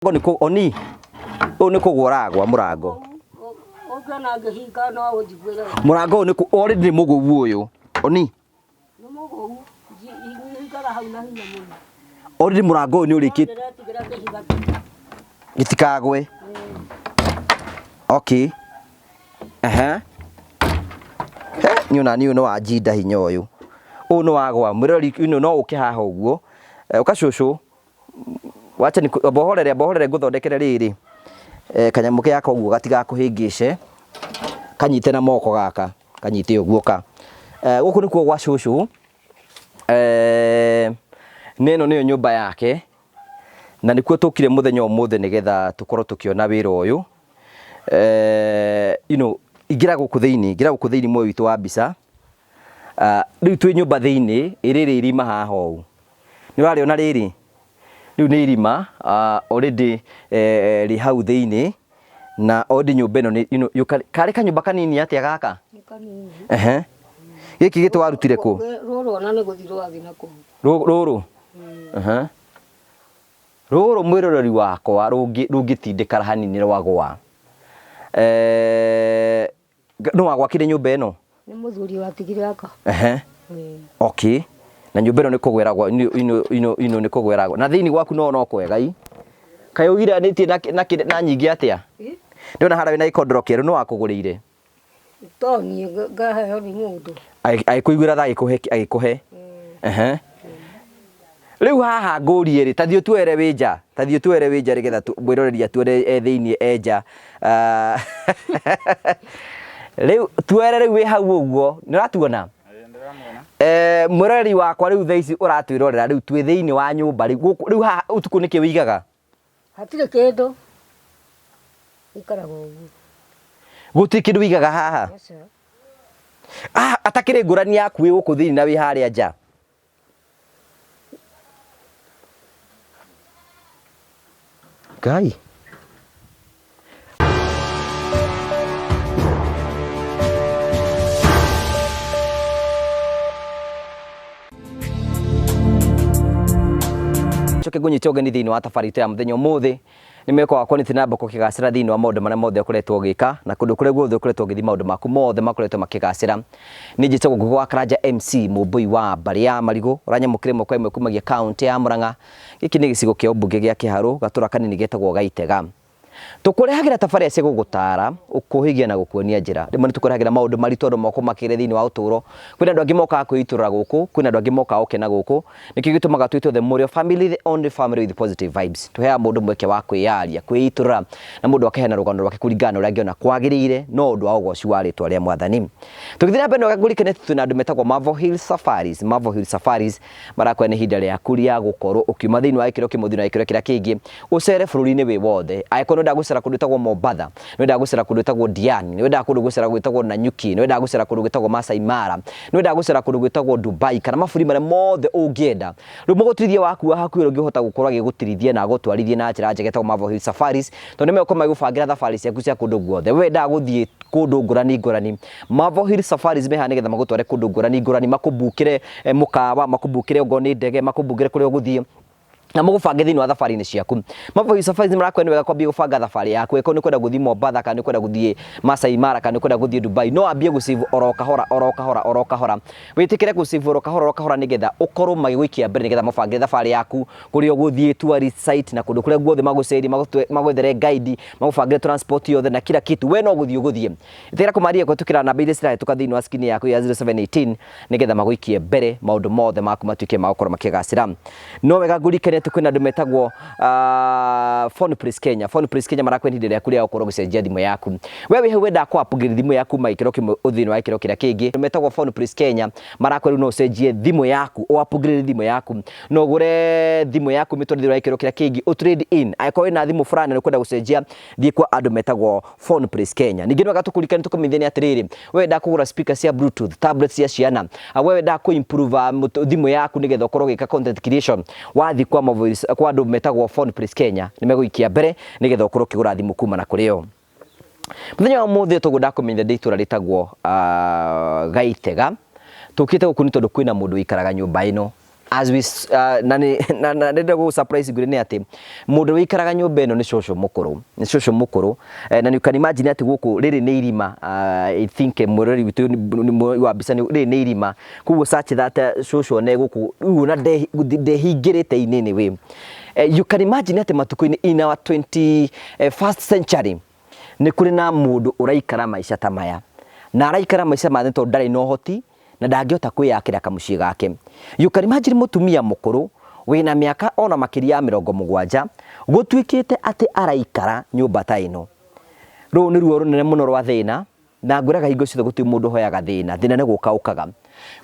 Niko oni ni kugoragwa murango ogana ngehinga no ujigwira murango ni already mugugu uyu oni no mugugu ngara hauna hinya muno already murango ni urikite gitikagwe okay nyona ni no ajinda hinya uyu no wagwa murori no ukihaha uguo ukacushu wacha ni bohorere nguthondekere riri kanyamu ke yako uguo gatiga kuhingice kanyite na moko gaka kanyite uguo ka guku nikuo gwa cucu neno niyo nyumba yake na nikuo tukire muthenya umuthe nigetha tukorwo tukiona wira uyu igira guku thiini mwe witu wa mbica riu twi nyumba thiini iriri irima haha u ni wariona riri riu ni irima already ri hau thiini na already nyumba ino kare kanyumba kanini atia gaka ni kanini giki gitu warutire ku ruru ona ni guthirwo athi na ku ruru ruru mwiroreri wakwa rungitindikara hanini rwagwa no wagwakire nyumba ino ni muthuri watigire aka okay na nyumba ino ni kugweragwa ino ni kugweragwa na thiini gwaku no kwegai kai ugira nitie na nyingi atia ndona hara wina ikondoro keru no akugurire toni ngahe ni mundu aikuigwira tha agikuhe riu haha ngurie ri tathio twere winja rigetha mwiroreri atwere thiini enja riu twere riu wi hau uguo ni ratuona mwiroreri wakwa riu thaici uratwirorera riu twi thiini wa nyumba riu haha utuku niki wigaga hatire kindu ikaraga uguo guti kindu wigaga haha atakire ngurani yaku wi guku thiini na wi haria nja Gai. Choke gunyite ogeni thiini wa tabarite ya muthenya umuthi nimeko wakwa ni tinamba kugicira thiini wa maundu maria mothe ukoretwo gika na kundu kure guothe ukoretwo githi maundu maku mothe makoretwo makigacira ni njitagwo Ngugi wa Karanja MC Mumbui wa mbari ya Marigu uranyamukire moko imwe kumagia county ya Murang'a giki ni gicigo kia ubunge gia Kiharu gatura kanini getagwo Gaitega tukurehagira tafaria cia gugutara ukuhigia na gukuonia njira rimwe ni tukurehagira maundu maritu andu moko makire thiini wa uturo kwina andu angi moka kwiturura guku kwina andu angi moka ukena guku niki gitumaga twitwo the Morio family, the only family with positive vibes tuhea mundu mweke wa kwiyaria kwiturura na mundu akehena rugano rwake kuringana uria angiona kwagirire no undu wa ugoci wa ritwa ria mwathani tukithira bendo gagurikene twina andu metagwo Marvel Hill Safaris marakwa ni hinda ria kuria gukorwo ukiuma thiini wa ikiro kimuthina ikiro kira kingi ucere bururi-ini wi wothe aikono ndagucera kundu tagwo Mombatha no ndagucera kundu tagwo Diani no ndakundu gucera gwitagwo Nanyuki no ndagucera kundu gwitagwo Masai Mara no ndagucera kundu gwitagwo Dubai kana maburi maria mothe ungienda riu mugutirithia waku wa hakuhi ungihota gukorwo agigutirithia na gutwarithia na njira njega tagwo Marvel Hill Safaris tondu nimeko maigubangira thabari ciaku cia kundu guothe we ndaguthie kundu ngurani Marvel Hill Safaris meha nigetha magutware kundu ngurani makubukire mukawa makubukire ngoni ndege makubukire kuria uguthie na mugubange thiini wa thabari-ini ciaku Marvel Hill Safaris marakwa ni wega kwambia gubanga thabari yaku eko ni kwenda guthie Mombatha kana ni kwenda guthie Masai Mara kana ni kwenda guthie Dubai no ambie gusivu oro kahora witikire gusivu oro kahora nigetha ukorwo magigwikia mbere nigetha mubangire thabari yaku kuria uguthie tourist site na kundu kuria guothe maguceri magwethere guide magubangire transport yothe na kila kitu we no guthie itira kumaria gutukira namba iria cirahetuka thiini wa screen yaku ya 0718 nigetha magwikie mbere maundu mothe maku matuike magukorwo makigacira no wega ngurikane kwina andu metagwo Phone Place Kenya marakwa hindi ria kuria ukorwo gucenjia thimu yaku wewe wenda kwa upgrade thimu yaku maikiro kimwe uthini wa ikiro kira kingi metagwo Phone Place Kenya marakwa no ucenjie thimu yaku o upgrade thimu yaku no gure thimu yaku mitwarithio wa ikiro kira kingi o trade in aiko ina thimu fulani ni kwenda gucenjia thie kwa andu metagwo Phone Place Kenya ningi no gatukurikana tukumithenia atiriri wenda kugura speaker cia bluetooth tablets cia ciana wewe wenda ku improve thimu yaku nigetha ukorwo gika content creation wathi kwa kwa andu metagwo Phone Place Kenya nimegwikia mbere nigetha ukorwo kigura thimu kuma na kurio muthenya wa muthi tugunda kumenyithia nditura ritagwo Gaitega tukite guku ni tondu kwina mundu ikaraga nyumba ino as we na ndenda go surprise ngure ni ati mundu wikaraga nyumba ino ni cũcũ mukuru na you can imagine ati guku riri ni irima I think murori witu wa bisa ni riri ni irima kuguo search that cũcũ ne guku una ndehingirite inini we you can imagine ati matuko-ini in our 21st century ni kuri na mundu uraikara maisha ta maya na araikara maisha ma to ndari no hoti na ndangĩhota kwĩyakĩra kamuciĩ gake. You can imagine mutumia mukuru wina miaka ona makiria 70 gũtuĩkĩte ati araikara nyũmba ta ĩno. Rũu nĩ ruo rũnene mũno rwa thĩna na ngũraga hingo ciothe gũtirĩ mũndũ hoyaga thĩna nĩ gũkaũkaga.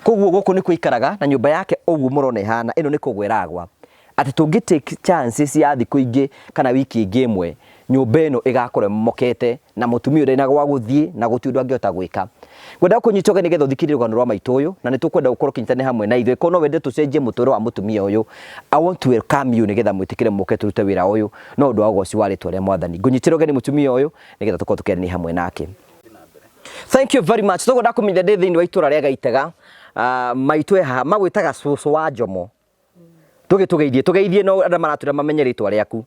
Koguo gũkũ nĩ kũikaraga na nyũmba yake ũguo mũrona ihana ĩno nĩ kũgwa ĩragwa. Ati tũngĩ take chances ya thikũ ingĩ kana wiki ingĩ ĩmwe nyũmba ĩno ĩgakorwo mokete na mutumia ũrĩa na gwa gũthiĩ na gũtirĩ ũndũ angĩhota gwĩka. Ngwenda kũnyitoga nĩgetha ũthikĩrĩrie rũgano rwa maitũ ũyũ na nĩ tũkwenda gũkorwo kĩnyitane hamwe na ithuĩ korwo no wende tũcenjie mũtũũrĩre wa mutumia ũyũ. I want to welcome you nĩgetha mwĩtĩkĩre mũke tũrute wĩra ũyũ no ũndũ wa ũgoci wa rĩtwa rĩa Mwathani. Ngũnyitĩra ũgeni mutumia ũyũ nĩgetha tũkorwo tũkĩaranĩria hamwe nake. Thank you very much. Tũgũnda kũmenya ndĩ thĩinĩ wa itũũra rĩa Gaitega maitũ haha magwĩtaga cũcũ wa Njomo. Tũgeithie no andũ maratũra mamenye rĩtwa rĩaku.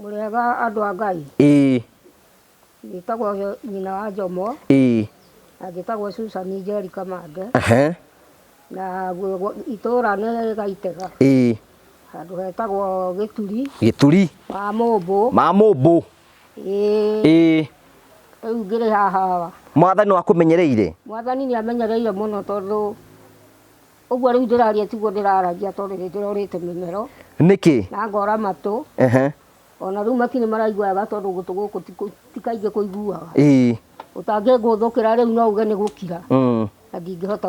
Mũrega andũ a Ngai. Ngĩtagwo nyina wa Njomo. Na ngĩtagwo Susan Njeri Kamande. Na itũũra nĩ Gaitega. Handũ hetagwo Gĩturi. Mamũmbũ. Rĩu ngĩrĩ haha. Mwathani akũmenyereire? Mwathani nĩ amenyereire mũno tondũ ũguo rĩu ndĩraria tiguo ndĩraragia tondũ nĩ ndĩrorĩte mĩmero. Nĩkĩ? Na ngora matũ. Ona rĩu matirĩ maraiguaga tondũ gũtũ gũkũ ti kaingĩ kũiguaga. Ũtangĩngũthũkĩra rĩu no uge nĩ gũkira. Na ndingĩhota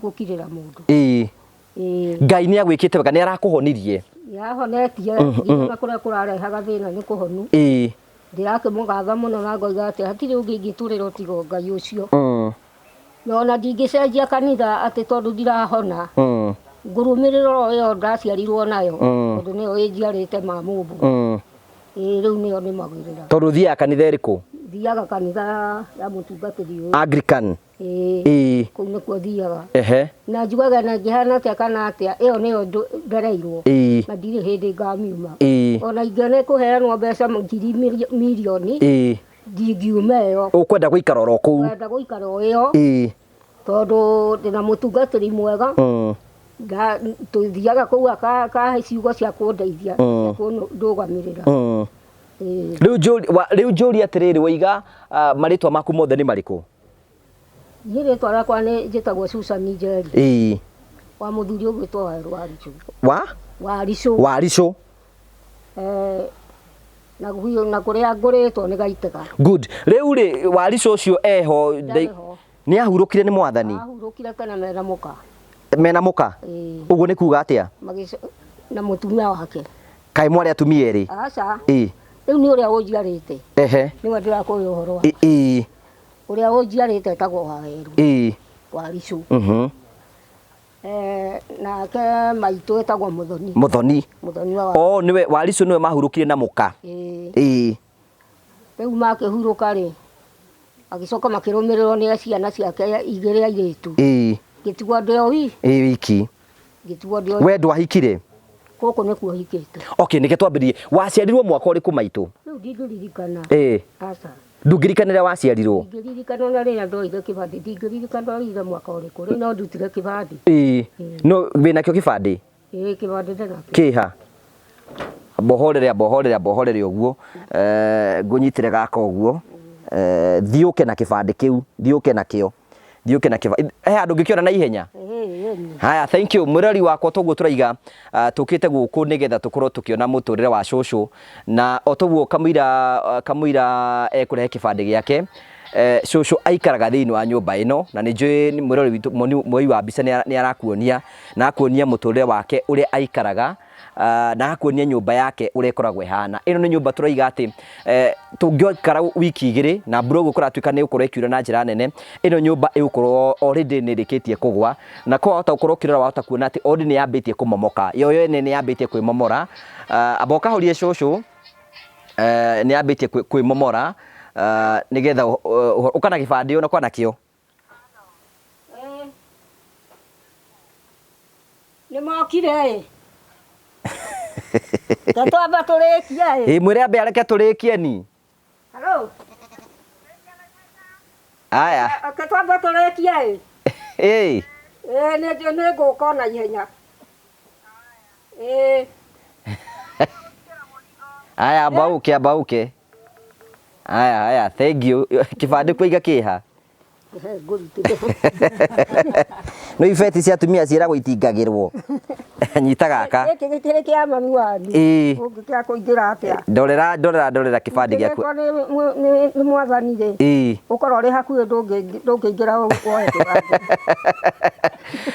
gũkirĩra mũndũ. Ngai nĩ agwĩkĩte wega nĩ arakũhonirie? Nĩahonetie nginya kũrĩa kũrarehaga thĩna nĩ kũhonu. Ndĩrakĩmũgatha mũno na ngoiga atĩ hatirĩ ũngĩ ingĩtũrĩra tiga Ngai ũcio. Na ona ndingĩcenjia kanitha atĩ tondũ ndirahona. Ngũrũmĩrĩra ĩyo ndaciarirwo nayo tondũ nĩyo ĩnjiarĩte Mamũmbũ. Rĩu nĩyo nĩmagĩrĩra. Tondũ thiaga kanitha ĩrĩkũ? Thiaga kanitha ya mũtungatĩri ũyũ. Anglican. Kũu nĩkuo thiaga. Na njugaga na ngĩhana atĩa kana atĩa ĩyo nĩyo ngereirwo na ndirĩ hĩndĩ ngamiuma. Ona ingĩona kũheanwo mbeca ngiri mirioni ndingiuma ĩyo. Ũkwenda gũikara oro kũu? Ngwenda gũikara o ĩyo tondũ ndĩna mũtungatĩri mwega. Tũthiaga kũu akahe ciugo cia kũndeithia kũndũgamĩrĩra. Rĩu njũria atĩrĩrĩ waiga marĩtwa maku mothe nĩ marĩkũ? Niĩ rĩtwa rĩakwa nĩ njĩtagwo Susan Njeri. Wa mũthuri ũgwĩtwo Waricũ. Waricũ. Na kũrĩa ngũrĩtwo nĩ Gaitega. Good. Rĩu rĩ Waricũ ũcio eho nĩ ahurũkire nĩ Mwathani? Ahurũkire tene mena mũka. Mena mũka? Ũguo nĩ kuga atĩa? Na mũtumia wake. Kaĩ mwarĩ atumia erĩ? Aca. Rĩu nĩ ũrĩa ũnjiarĩte. Nĩwe ndĩrakũria ũhoro wake. Ũrĩa ũnjiarĩte etagwo Wawerũ. Waricũ. Nake maitũ etagwo Mũthoni. Mũthoni wa Waricũ. Nĩwe Waricũ nĩwe mahurũkire na mũka. Rĩu makĩhurũka rĩ agĩcoka makĩrũmĩrĩrwo nĩ ciana ciake igĩrĩ airĩtu. Gĩtigwo ndĩ o wiki. We ndwahikire? Gũkũ nĩkuo hikĩte. Okay, nĩke twambĩrĩrie. Waciarirwo mwaka ũrĩkũ maitũ? Rĩu ndingĩririkana. Aca. Ndũngĩririkana rĩrĩa waciarirwo? Ndingĩririkana ona rĩrĩa ndoire kĩbandĩ. Ndingĩririkana ndoire mwaka ũrĩkũ. Rĩu no ndutire kĩbandĩ. No wĩnakĩo kĩbandĩ? Kĩbandĩ ndĩnakĩo. Kĩha? Mbohorere ũguo. Ngũnyitĩre gaka ũguo. Thiũke na kĩbandĩ kĩu. Thiũke nakĩo. Andũ ngĩkĩona na ihenya. Haya, thank you. Mũrori wakwa toguo tũraiga tũkĩte gũkũ nĩgetha tũkorwo tũkĩona mũtũrĩre wa cũcũ na otoguo kamũira ekũrehe kĩbandĩ gĩake. Cũcũ aikaraga thĩinĩ wa nyũmba ĩno na nĩ njũĩ mũrori witũ mwoi wa mbica nĩ arakuonia na akuonia mũtũrĩre wake ũrĩa aikaraga na akuonia nyũmba yake ũrĩa ĩkoragwo ĩhana. Ĩno nĩ nyũmba tũraiga atĩ tũngĩikara wiki igĩrĩ na mbura ũguo kũratuĩka nĩ ũkorwo ĩkiura na njĩra nene, ĩno nyũmba ĩgũkorwo already nĩ ĩrĩkĩtie kũgwa na ko wahota gũkorwo ũkĩrora wahota kuona atĩ already nĩ yambĩtie kũmomoka. Yo yene nĩ yambĩtie kwĩmomora. Amba ũkahorie cũcũ nĩ yambĩtie kwĩmomora nĩgetha ũkana kĩbandĩ ona kwa nakĩo. nĩ mokire tatwamba tũrĩkie mwĩre ambe areke tũrĩkie ni. Halo. Aya. Tatwamba tũrĩkie nĩ ngũka na ihenya. Aya mbauke. Aya thank you. Kĩbandĩ kũiga kĩha. No ifeti cia atumia ciĩragwo itingagĩrwo. Nyita gaka. Gĩkĩ kĩa mami wanyu. Ũngĩkĩra kũingĩra atĩa? Ndorera kĩbandĩ gĩaku. Nĩ mwathani rĩ. Ũkorwo ũrĩ hakuhĩ ndũngĩingĩra woe kĩbandĩ.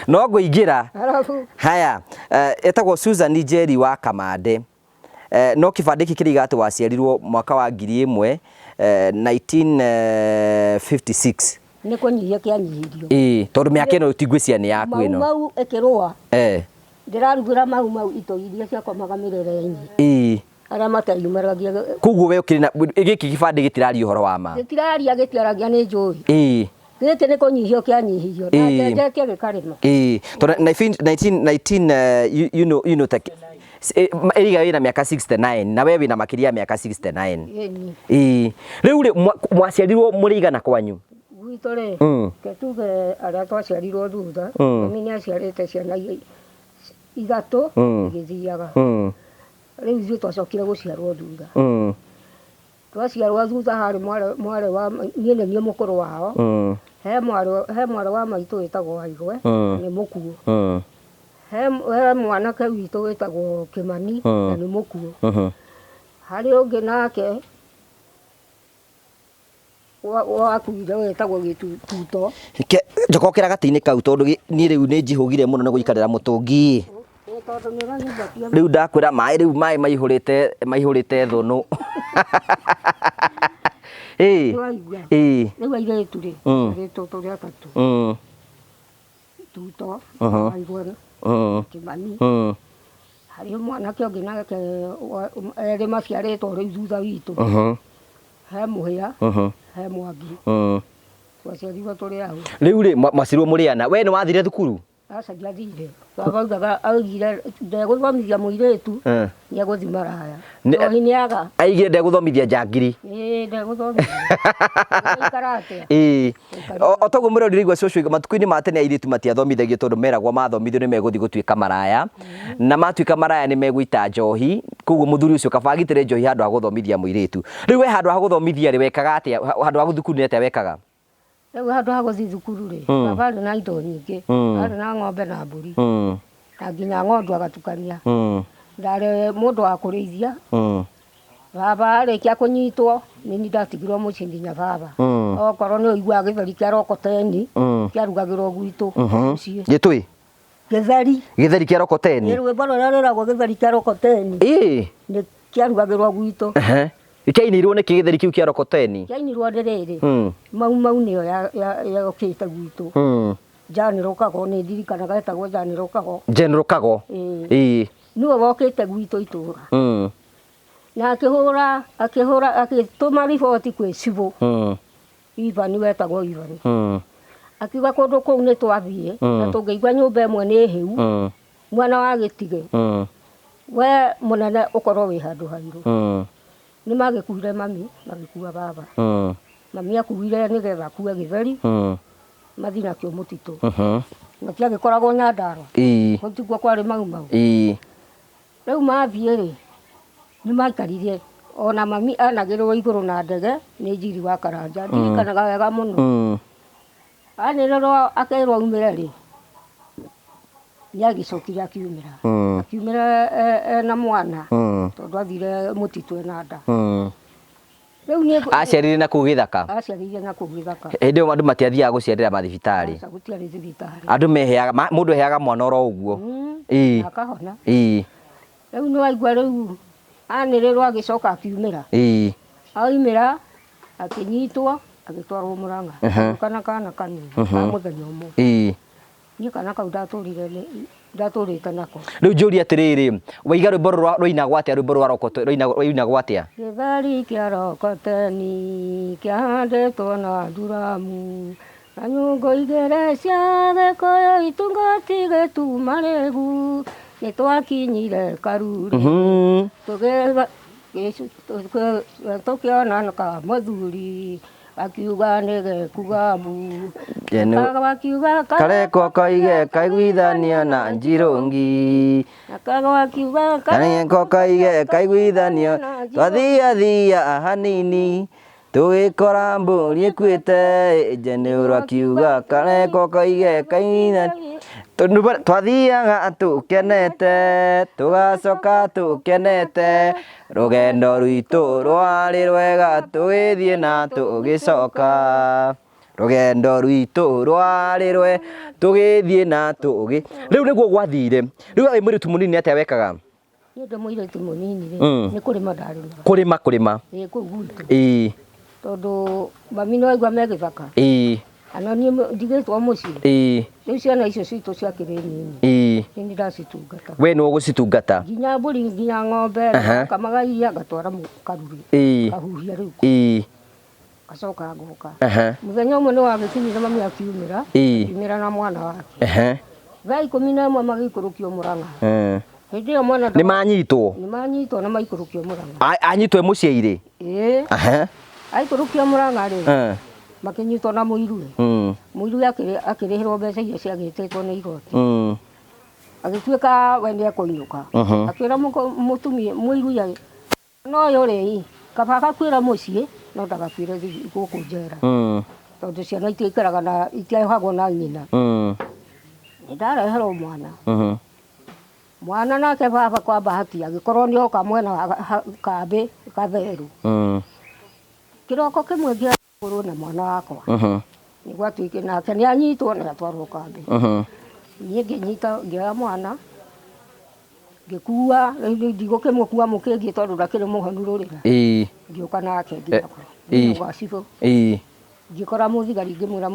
No ngũingĩra. Haya, etagwo Susan Njeri wa Kamande. No kĩbandĩ gĩkĩ kĩrĩ atĩ waciarirwo mwaka wa 1956. Nĩ kũnyihia kĩanyihirio. Tondũ mĩaka ĩno ũtigwĩcia nĩ yaku ĩno. Mau ĩkĩrũa. Ndĩrarugĩra mau ito iria ciakomaga mĩrere-inĩ. Arĩa mateyumĩragia. Koguo we ũkĩrĩ na gĩkĩ gĩbandĩ gĩtiraria ũhoro wa ma. Gĩtiaragia nĩ njũĩ. Gĩkĩ nĩ kũnyihio kĩanyihirio. Na ndendetie gĩkarĩma. Tondũ 19 Eriga wĩna mĩaka 69 na we wĩna makĩria ya mĩaka 69. Rĩu mwaciarirwo mũrĩigana kwanyu? Gwitũ rĩ, tuge arĩa twaciarirwo thutha, mami nĩ aciarĩte ciana ithatũ igĩthiaga. Rĩu ithuĩ twacokire gũciarwo thutha. Twaciarwo thutha harĩ mwarĩ wa niĩ nĩ niĩ mũkũrũ wao. He mwarĩ wa maitũ wĩtagwo Waigwe nĩ mũkuũ. He mwanake witũ wĩtagwo Kĩmani na nĩ mũkuũ. Harĩ ũngĩ nake wakuire wĩtagwo Gĩtuto. Njokokera gatĩ-inĩ kau tondũ niĩ rĩu nĩ njihũgire mũno nĩ gũikarĩra mũtũngi. Rĩu ndakwĩra maĩ rĩu maĩ maihũrĩte thũnũ. Rĩu airĩtu rĩ, airĩtu tũrĩ atatũ. Tuto, Waigwe, Kĩmani. Harĩ mwanake ũngĩ nake erĩ maciarĩtwo rĩu thutha witũ. He Mũhĩa, he Mwangi. Twaciarirwo tũrĩ hau. Rĩu rĩ mwaciarwo mũrĩ ana? We nĩ wathire thukuru? Aca ndiathire. Baba augire ndegũthomithia mũirĩtu nĩegũthiĩ maraya. Njohi nĩaga. Aigire ndegũthomithia njangiri. Ndegũthomithia. Ikara atĩa? O toguo mũrori rĩigua cũcũ matukũ-inĩ ma tene airĩtu matiathomithagio tondũ meragwo mathomithio nĩ megũthiĩ gũtuĩka maraya. Na matuĩka maraya nĩ megũita njohi. Koguo mũthuri ũcio kaba agitĩre njohi handũ ha gũthomithia mũirĩtu. Rĩu we handũ ha gũthomithia rĩ wekaga atĩa? Handũ ha thukuru nĩ atĩa wekaga? Rĩu handũ ha gũthiĩ thukuru rĩ, baba arĩ na indo nyingĩ. Arĩ na ng'ombe na mbũri. Na nginya ng'ondu agatukania. Ndarĩ mũndũ wa kũrĩithia. Baba arĩkia kũnyitwo nĩ niĩ ndatigirwo mũciĩ nginya baba. Okorwo nĩ ũiguaga gĩtheri kĩa Rokoteni kĩarugagĩrwo gwitũ mũciĩ. Gĩtũĩ? Gĩtheri. Gĩtheri kĩa Rokoteni? Rwĩmbo rũrĩa rwĩragwo gĩtheri kĩa Rokoteni. Nĩ kĩarugagĩrwo gwitũ. Kĩainĩirwo nĩ gĩtheri kĩu kĩa Rokoteni? Kĩainirwo ndĩrĩrĩ. Mau nĩyo yokĩte gwitũ. General Kago nĩ ndirikanaga etagwo General Kago. General Kago? Nĩwe wokĩte gwitũ itũũra. Na akĩhũra agĩtũma riboti kwĩ cibũ. Ivani wetagwo Ivani. Akiuga kũndũ kũu nĩ twathiĩ na tũngĩigua nyũmba ĩmwe nĩ hĩu mwana wa Gĩtige. We mũnene ũkorwo wĩ handũ hairũ. Nĩ magĩkuire mami magĩkua baba. Mami akuire nĩgetha akue gĩtheri mathiĩ nakĩo mũtitũ. Matiagĩkoragwo Nyandarua. Gũtiguo kwarĩ mau. Rĩu mathiĩ rĩ nĩ maikarire ona mami anagĩrĩrwo igũrũ na ndege nĩ Njiri wa Karanja. Ndirikanaga wega mũno. Anĩrĩrwo akerwo aumĩre rĩ nĩagĩcokire akiumĩra ena mwana tondũ athire mũtitũ ena nda. Aciarire na kũu gĩthaka? Aciarire na kũu gĩthaka. Hĩndĩ ĩyo andũ matiathiaga gũciarĩra mathibitarĩ? Gũtiarĩ thibitarĩ. Andũ meheaga, mũndũ eheaga mwana oro ũguo? Akahona. Rĩu nĩ waigua rĩu anĩrĩrwo agĩcoka akiumĩra. Aumĩra akĩnyitwo agĩtwarwo Mũrang'a. Kana kanini ka mũthenya ũmwe. Niĩ kana kau ndatũrĩte nako. Rĩu njũria atĩrĩrĩ, waiga rwĩmbo rũinagwo atĩa? Rwĩmbo rwa Rokoteni rũinagwo atĩa? Gĩtheri kĩa Rokoteni kĩhandĩtwo na nduramu Anyungo igere ciothe koyo itungatige tumaregu nitwakinyire Karuri tukiona ka muthuri akiuga nigekuga mbu akiuga kareko kaige kaiguithania na Njirungi kareko kaige kaiguithanio twathiathia hanini tugikora mbũri ĩkuĩte Njenũru akiuga kareko kaige kaiguithania twathiaga tũkenete tũgacoka tũkenete rũgendo rwitũ rwarĩ rwega tũgĩthiĩ na tũgĩcoka rũgendo rwitũ rwarĩ rwega tũgĩthiĩ na tũgĩ rĩu nĩguo gwathire rĩu wĩ mũirĩtu mũnini atĩa wekaga ndĩ mũirĩtu mũnini nĩ kũrĩma ndarĩmaga kũrĩma kũu gwitũ tondũ mami no aigua me gĩthaka ana niĩ ndigĩtwo mũciĩ rĩu ciana icio citũ ciakĩrĩ nini nĩ ndacitungata we nĩ ũgũcitungata nginya mbũri nginya ng'ombe ngakamaga iria ngatwara Karuri kahuhia rĩu gacoka ngoka mũthenya ũmwe nĩ wagĩkinyire mami akiumĩra na mwana wake thaa 11 magĩikũrũkio Mũrang'a hĩndĩ ĩyo mwana nĩ manyitwo na maikũrũkio Mũrang'a anyitwo mũciĩ irĩ aikũrũkio Mũrang'a rĩ makĩnyitwo na mũirũ akĩrĩhĩrwo mbeca iria ciagĩtĩtwo nĩ igoti agĩtuĩka we nĩekũinũka akĩra mũtumia mũirũ no yo rĩ kaba gakwĩra mũciĩ no ndagakwĩre gũkũ njera tondũ ciana itiaikaraga na itiahagwo na nyina nĩndareherwo mwana nake baba kwa bahati agĩkorwo nĩoka mwena wa kambĩ Gatheru kĩroko kĩmwe ngĩagũrwo na mwana wakwa nĩgwatuĩke nake nĩanyitwo na atwarwo kambĩ niĩ ngĩnyita ngĩoya mwana ngĩkua ndigũkĩmũkua mũkĩngĩ tondũ ndakĩrĩ mũhonu rũrĩra ngĩũka nake ngĩgwa cibũ ngĩkora mũthigari ngĩmwĩra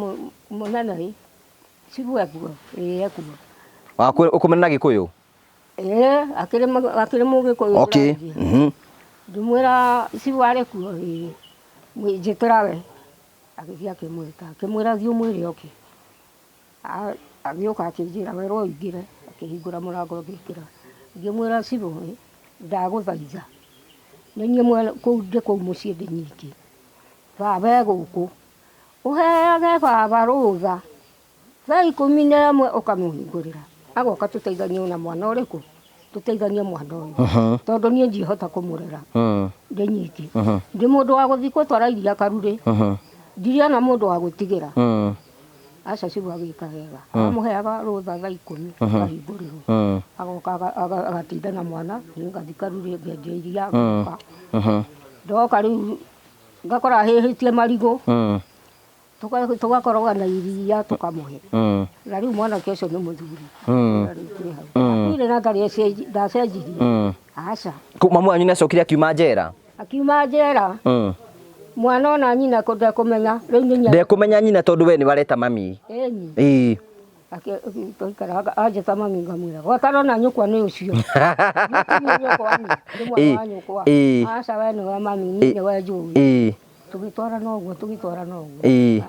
mũnene cibũ ekuo ekuo ũkũmena Gĩkũyũ akĩrĩ Mũgĩkũyũ ngĩmwĩra cibũ arĩ kuo njĩtĩra we agĩthiĩ akĩmwĩra thiĩ ũmwĩre oke agĩũka akĩnjĩra we ro ingĩre akĩhingũra mũrango ngĩkĩra ngĩmwĩra cibũ ndagũthaitha nĩ niĩ kũu mũciĩ ndĩ nyiki baba gũkũ ũheage baba rũtha thaa 11 ũkamũhingũrĩra agoka tũteithanie na mwana ũrĩkũ tũteithanie mwana ũyũ tondũ niĩ njihota kũmũrera ndĩ nyiki ndĩ mũndũ wa gũthiĩ gũtwara iria Karuri ndirĩ na mũndũ wa gũtigĩra aca cibũ agĩka wega amũheaga rũtha thaa 10 akahingũrĩrwo agoka agatinda na mwana ngathiĩ Karuri ngendia iria ngoka ndoka rĩu ngakora hĩhĩtie marigũ tũgakoroga na iria tũkamũhe na rĩu mwanake ũcio nĩ mũthuri ndirĩ na ndacenjirie aca mamu wanyu nĩacokire akiuma njera mwana ona nyina ndekũmenya rĩu nĩ ndekũmenya nyina tondũ we nĩ wareta mami tũikara anjĩta mami ngamwĩra gwatarona nyũkwa nĩ ũcio aca we nĩwe mami niĩ nĩwe njũĩ tũgĩtwarana ũguo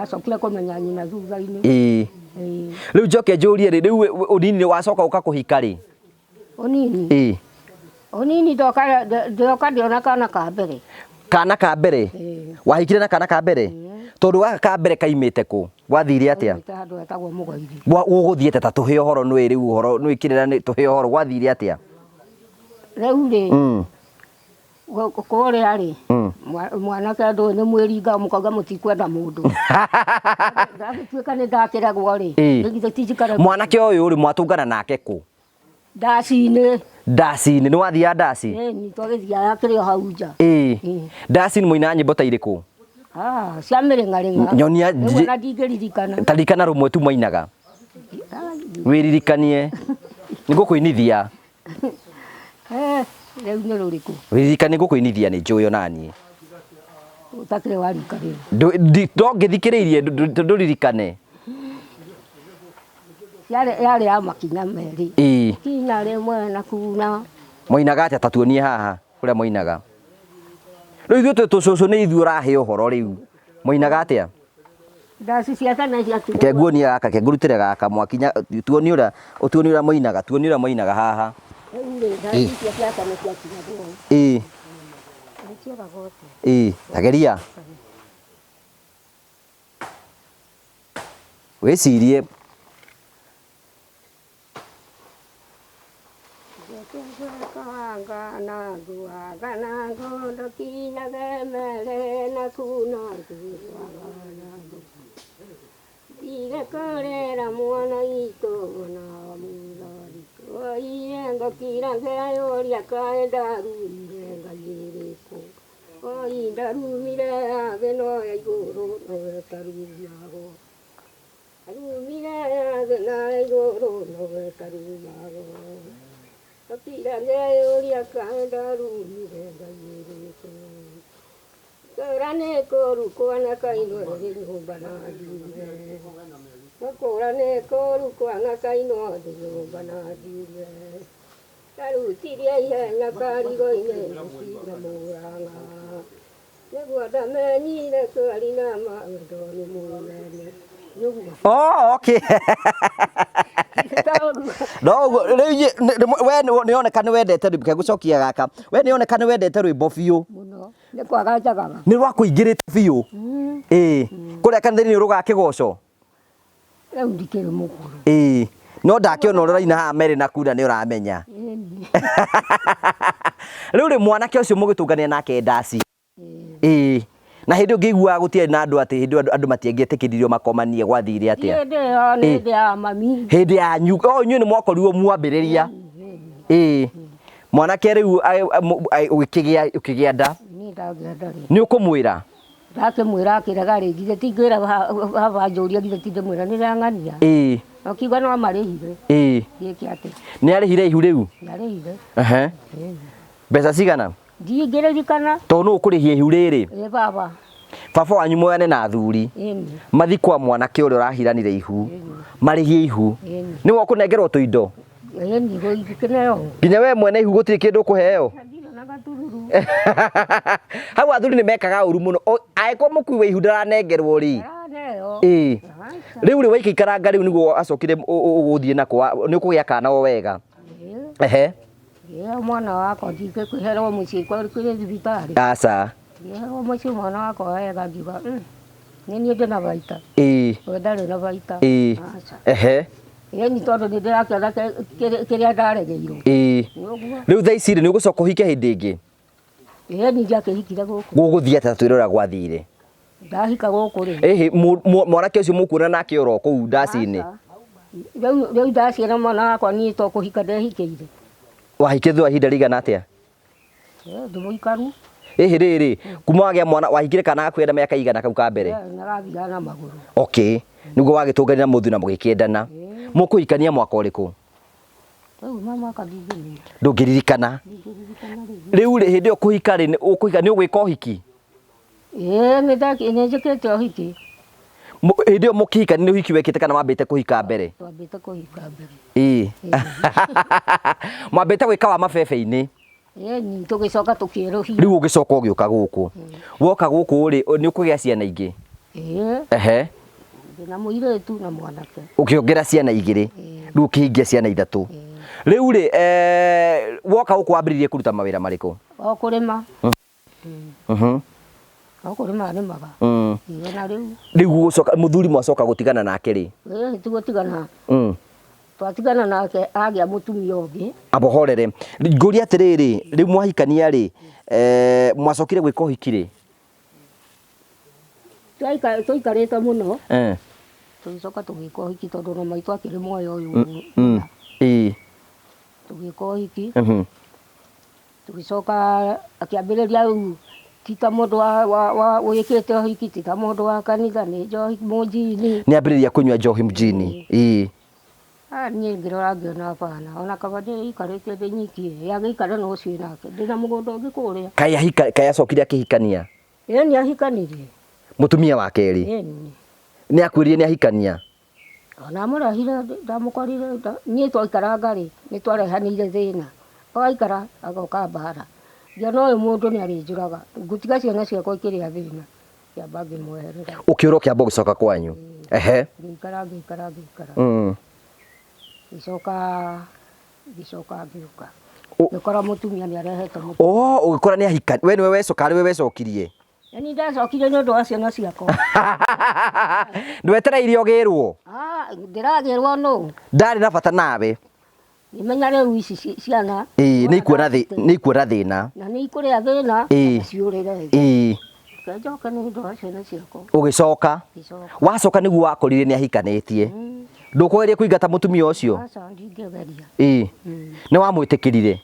acokire kũmenya nyina thutha-inĩ rĩu njoke njũrie rĩu ũnini wacoka ũka kũhika rĩ ũnini ndoka ndĩona kana ka mbere wahikire na kana ka mbere tondũ gaka ka mbere kaimĩte kũ gwathire atĩa ũgũthiĩte ta tũhe ũhoro nĩ rĩu ũhoro nĩ wĩkĩrĩra tũhe ũhoro gwathire atĩa rĩu rĩ kũrĩa rĩ mwanake ndũĩ nĩ mwĩringa mũkauga mũtikwenda mũndũ ndagĩtuĩka nĩ ndakĩregwo rĩ mwanake ũyũ rĩ mwatũngana nake kũ ndaci-inĩ nĩ wathiaga ndaci twagĩthiaga kĩrĩ o hau nja ndaci nĩ mũina nyĩmbo ta irĩkũ cia mĩrĩng'arĩng'a nyonia na ndingĩririkana tarikana rũmwe tu mwainaga wĩririkanie nĩ ngũkũinithia rĩu nĩ rũrĩkũ wĩririkanie ngũkũinithia nĩ njũĩ onaniĩ ũtakĩrĩ warika rĩu ndongĩthikĩrĩirie ndũririkane yarĩ ya makinya merĩ kinya rĩmwe na kuna mwainaga atĩa tatuonie haha kũrĩa mwainaga rĩu ithuĩ tũcũcũ nĩ ithuĩ ũrahe ũhoro rĩu mwainaga atĩa Ndaci cia kana cia tu. Ke nguonia gaka ke ngurutire gaka mwakinya tuoni ura moinaga haha. Ndaci cia kana cia tu. Tageria. Wecirie. Korera mwana ito na mulari ko ienga kiranga yoria kaenda ruirenga yereko o indarumire ageno ya igoro no tarumago arumire agena igoro no tarumago kiranga yoria kaenda ruirenga yereko Korane koru kuana kaino ringo banadi. Korane koru kuana kaino ringo banadi. Karu tiria ya nakari goine sira moranga. Negwada meni na kalina ma ndoni mulene. Oh, okay. No, we nionekana wendete rwimbo gucokia gaka. We nionekana wendete rwimbo biu. Muno. Ni kwagajaga. Ni rwa kuingirite biu. Kuria kanithini rugakigoco. Riu ndikire mukuru. No ndakiona uraina ha mere na kura ni uramenya. Riu ri mwanake ucio mugitungania nake ndaci. Na hindi ngiguaga gutie na andu ati hindi andu matiengetikirio makomanie gwathire atia. Hindi ya mami. Hindi ya nyu. O nyu ni mwakorirwo mwambiriria. Mwanake riu ukigia nda. Ni ndagia nda. Ni ukumwira. Ndakimwira akiraga ringi tingira baba njuria ngi tindimwira ni rangania. Akiuga no amarihire. Giki ati. Ni arihire ihu riu. Arihire. Mbeca cigana? Ndigeririkana. To no ukurihia ihu riri. Baba. Baba wanyu moyane na thuri. Mathi kwa mwanake uri urahiranire ihu. Marihie ihu. Ni wo kunengerwo tuindo. Ni go ikineo. Nginya we mwene ihu gutiri kindu kuheo. Hau athuri ni mekaga uru muno. Aiko mukuwe ihu ndaranengerwo ri. Riu ri waikikara riu niguo acokire uguthie nako ni ukugia kana o wega. Mwana wako ndike kwiherwo mucii kwa kuri thibitari. Aca. Yeherwo mucii mwana wako wega ngiuga ni ni ndina baita. Ndari na baita. Aca. Ni tondu ni ndirakiona kiria ndaregeirwo. Riu thaa ici ni ugucoka uhike hindi ingi. Ni njakihikire guku. Guguthia ta twirora gwathire. Ndahika guku ri. Mwanake ucio mukuona nake oro kuu ndaci-ini. Riu ndaci na mwana wakwa ni to kuhika ndehikire. Wahikithwo ihinda rigana atia? Ndumuikaru. Riri kuma wagia mwana wahikire kana akwenda miaka igana kau ka mbere? Narathia na maguru. Okay. Niguo wagitungania muthu na mugikiendana. Mukuhikania mwaka uriku? Mama kadithini. Ndungiririkana. Riu ri hindi ukuhika ri ukuhika ni ugwika uhiki? Ni njikite uhiki. Hindi mukihika ni uhiki wekite kana wambite kuhika mbere? Twambite kuhika mbere. Mwambite gwika wa mabebe-ini? Ni tugicoka tukiruhia. Riu ugicoka ugiuka guku. Woka guku ri ni ukugia ciana ingi? Na muiretu na mwanake. Ukiongera ciana igiri. Riu ukihingia ciana ithatu. Riu ri woka guku wambiririe kuruta mawira mariku? O kurima. O kurima rimaga. Na riu gucoka muthuri mwacoka gutigana nake ri? Tugutigana. Twatigana nake agia mutumia ungi. Abohorere. Nguria atiriri, riu mwahikania ri mwacokire gwika uhiki ri? Twikarite muno. Tugicoka tugika uhiki tondu no maitu akiri muoyo uyu. Tugika uhiki. Tugicoka akiambiriria riu tita mundu wa wikite uhiki tita mundu wa kanitha ni njohi mujini. Ni ambiriria kunywa njohi mjini. Ni ngirora ngiona bana ona kaba ndi ikarite ndi nyiki yagikara no ucio nake ndina mugunda ungi kuria. Kaya acokire akihikania? Ni ahikanirie. Mutumia wa keri? Ni akwirire ni ahikania? Ona murahire ndamukorire ni twaikara ri ni twarehanire thina. Twaikara agoka bara. Ngiona uyu mundu ni arinjuraga. Ngutiga ciana ciakwa ikiria thina. kiamba ngimweherera ukiura kiamba gicoka kwanyu ehe ngikara gicoka ngiuka ngikora mutumia ni arehete mutumia ugikora ni ahika we niwe wecoka ni we wecokirie ni ndacokire ni undu wa ciana ciakwa ndwetereire ugirwo ndiragirwo no ndari na bata nawe nimenya riu ici ciana ni ikuona thina na ni ikuria thina ciurire njoka ni undu wa ciana ciakwa ugicoka wacoka niguo wakorire ni ahikanitie ndukwgeria kuingata mutumia ucio aca ndingegeria ni wamwitikirire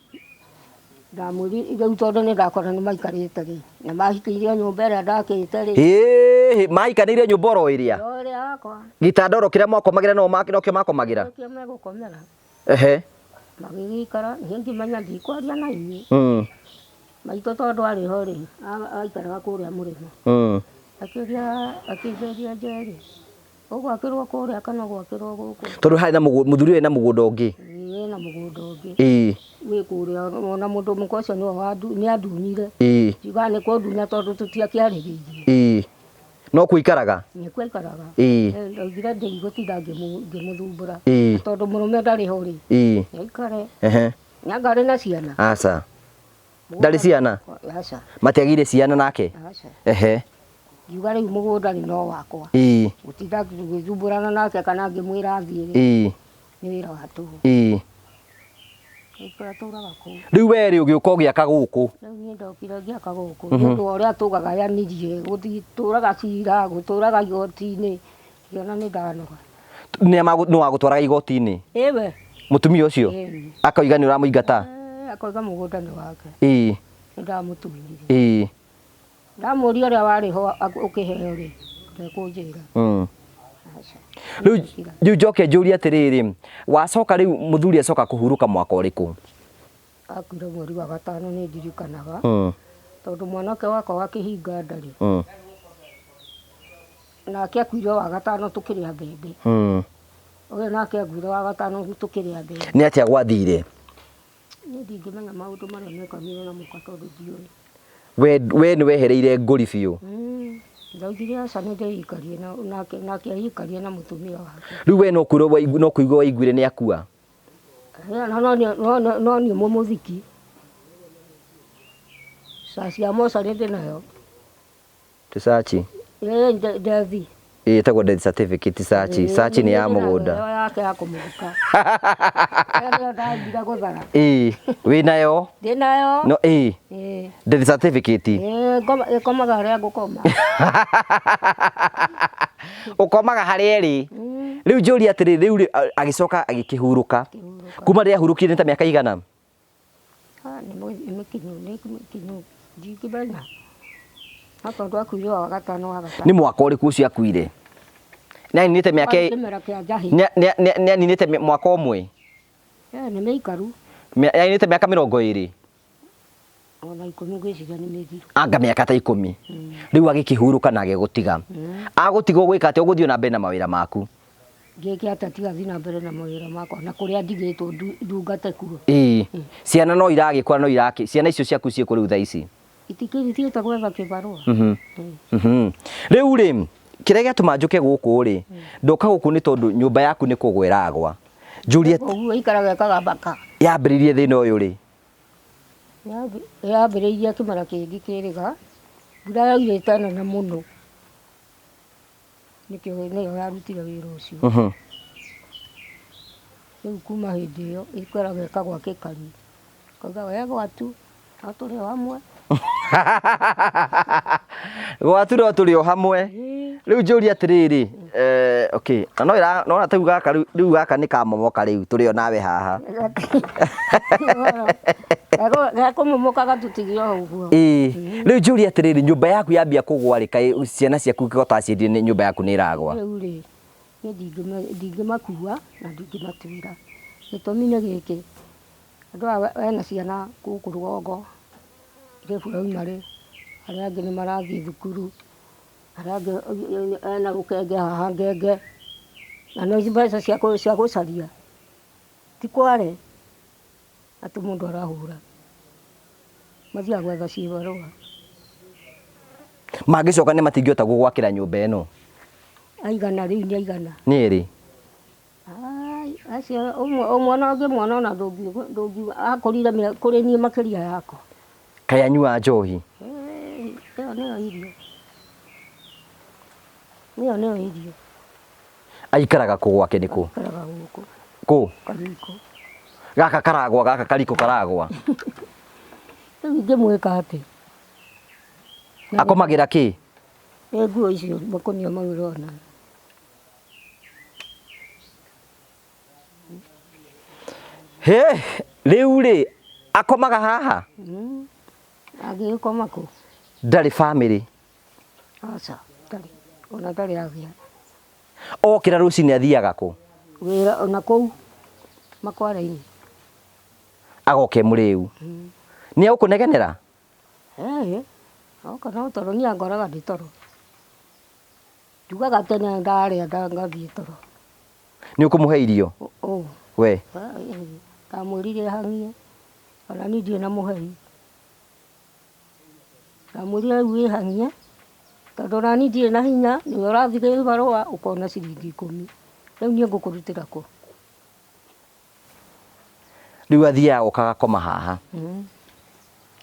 ndamwiri riu tondu ni ndakora ni maikarite ri na mahikiire nyumba iria ndakite ri mahikaniire nyumba oro iria yakwa gitandoro kiria mwakomagira no kio makomagira kio megukomera ehe magigikara ngimenya ndikwaria na inyi maito tondu ari ho ri aikaraga kuria murima akigeria njeri ugwakirwo kuria kana gwakirwo guku tondu hari na muthuri we na mugunda ungi na mugunda ungi wi kuria ona mundu mukocio ni adunyire ciuga ni kundunya tondu tutiakiaririirie no kuikaraga ni kuikaraga ndoigire ndigũtinda ngĩmũthumbũra tondu murume ndari ho ri aikare nyangari na ciana aca ndari ciana aca matiagire ciana nake aca ngiuga riu mugunda ni no wakwa gutinda ngĩthumbũrana nake kana ngĩmwĩra athiĩ ni wĩra wa tũhũ riu we ri ugiuka ugiaka guku riu ni ndokire ngiaka guku nĩũndũ wa ũrĩa tũgaga yanirie gũtũraga cira gũtũraga igoti-inĩ ngiona nĩ ndanoga nĩ wagũtwaraga igoti-inĩ ĩwe mutumia ũcio akoiga nĩ ũramũingata akoiga mũgũnda nĩ wake nĩ ndamũtunyire ndamũria ũrĩa warĩ ho ũkĩheo rĩ ndekũnjĩra riu njoke njũrie atiriri wacoka riu muthuri acoka kuhuruka mwaka ũrĩkũ akuire mweri wa gatano nĩ ndirikanaga tondu mwanake wakwa wakĩhinga ndari nake akuire wa gatano tũkĩrĩa mbembe ũyũ nake akuire wa gatano tũkĩrĩa mbembe nĩ atĩa gwathire niĩ ndingĩmenya maũndũ marĩa mekanire na mũka tondu ndiũĩ we nĩ wehereire ngũri biũ ndaugire aca nĩ ndĩikarie nake aikarie na mũtumia wake rĩu we no kũigua waiguire nĩ akua no niĩ mũmũthiki ca cia mocarĩ ndĩnayo tũcaci ndethi ĩtagwo death certificate sachi nĩ ya mũgũnda yake ya kũmũthika nĩyo ndambire gũthara wĩ nayo ndĩnayo no death certificate ĩkomaga harĩa ngũkoma ũkomaga harĩa ĩrĩ rĩu njũria atĩrĩ rĩu agĩcoka agĩkĩhurũka kuma rĩrĩa ahurũkire nĩ ta mĩaka igana nĩmĩkinyu ndingĩmenya no tondu akuire wa gatano nĩ mwaka ũrĩkũ ũcio akuire nĩ aninĩte mĩaka nĩ aninĩte mwaka ũmwe nĩ mĩikaru aninĩte mĩaka 20 ona 10 ngwĩciria nĩ mĩthiru anga mĩaka ta 10 rĩu agĩkĩhurũka na agĩgũtiga agũtiga ũgwĩka atĩ ũgũthiĩ na mbere na mawĩra maku ngĩke atĩ tiga thiĩ na mbere na mawĩra makwa na kũrĩa ndigĩtwo ndungate kuo ciana no iragĩkũra no ciana icio ciaku ciĩkũ rĩu thaa ici itikĩrĩthiĩte gwetha kĩbarũa rĩu rĩ kĩrĩa gĩatũma njũke gũkũ rĩ ndoka gũkũ nĩ tondũ nyũmba yaku nĩ kũgwa ĩragwa njũrie ũguo ikaraga ekaga mbaka yambĩrĩirie thĩna ũyũ rĩ yambĩrĩirie kĩmera kĩngĩ kĩrĩga mbura yaurĩte nene mũno nĩyo yarutire wĩra ũcio rĩu kuma hĩndĩ ĩyo ikaraga ekagwa kĩkari kauga we gwatu no tũrĩ o hamwe gwatu no tũrĩ o hamwe rĩu njũria atĩrĩrĩ no na tau gaka rĩu gaka nĩ kamomoka rĩu tũrĩ o nawe haha gekũmomokaga tũtigire o ũguo rĩu njũria atĩrĩrĩ nyũmba yaku yambia kũgwa rĩ kaĩ ciana ciaku ikĩhota ciendie nyũmba yaku nĩ ĩragwa rĩu rĩ niĩ ndingĩmakua na ndingĩmatuĩra gĩtũmi nĩ gĩkĩ andũ aya wena ciana gũkũ rũgongo irĩ bũrũri arĩa angĩ nĩ marathiĩ thukuru arĩa angĩ ena rũkenge haha ngenge na no mbeca cia gũcaria ti kware atĩ mũndũ arahũra mathiaga gwetha cibarũa Magicoka nĩ matingĩhota gũgwakĩra nyũmba ĩno. Aigana rĩu nĩ aigana. Nĩ ĩrĩ. Acio mwana ona ndũngiuga akũrire kũrĩ niĩ makĩria yako. Kaĩ anyua njohi? Ĩyo nĩyo irio. Nĩyo irio. Aikaraga kũ gwake nĩ kũ? Aikaraga gũkũ. Kũ? Kariko. Gaka karagwa, gaka kariko karagwa. Rĩu ingĩmwĩka atĩ? Akomagĩra kĩ? Nĩ nguo icio makũnia mau ũrona. He, rĩu rĩ, akomaga haha? Angĩgĩkoma kũ? Ndarĩ family? Aca, ndarĩ. Ona ndarĩ agĩa. Okĩra rũcinĩ athiaga kũ? Wĩra ona kũu Makware-inĩ. Agoke mũrĩu. Nĩ agũkũnegenera? Oka no toro niĩ angoraga ndĩ toro. Njugaga tene ndarĩa ngathiĩ toro. Nĩ ũkũmũhe irio? We? Ndamwĩrire hang'ie, ona niĩ ndirĩ na mũhei. Ndamwĩrire rĩu wĩhang'ie, tondũ ona niĩ ndirĩ na hinya, nĩwe ũrathiĩ gĩbarũa ũkona ciringi 10. Rĩu niĩ ngũkũrutĩra kũ? Rĩu athiaga okaga koma haha.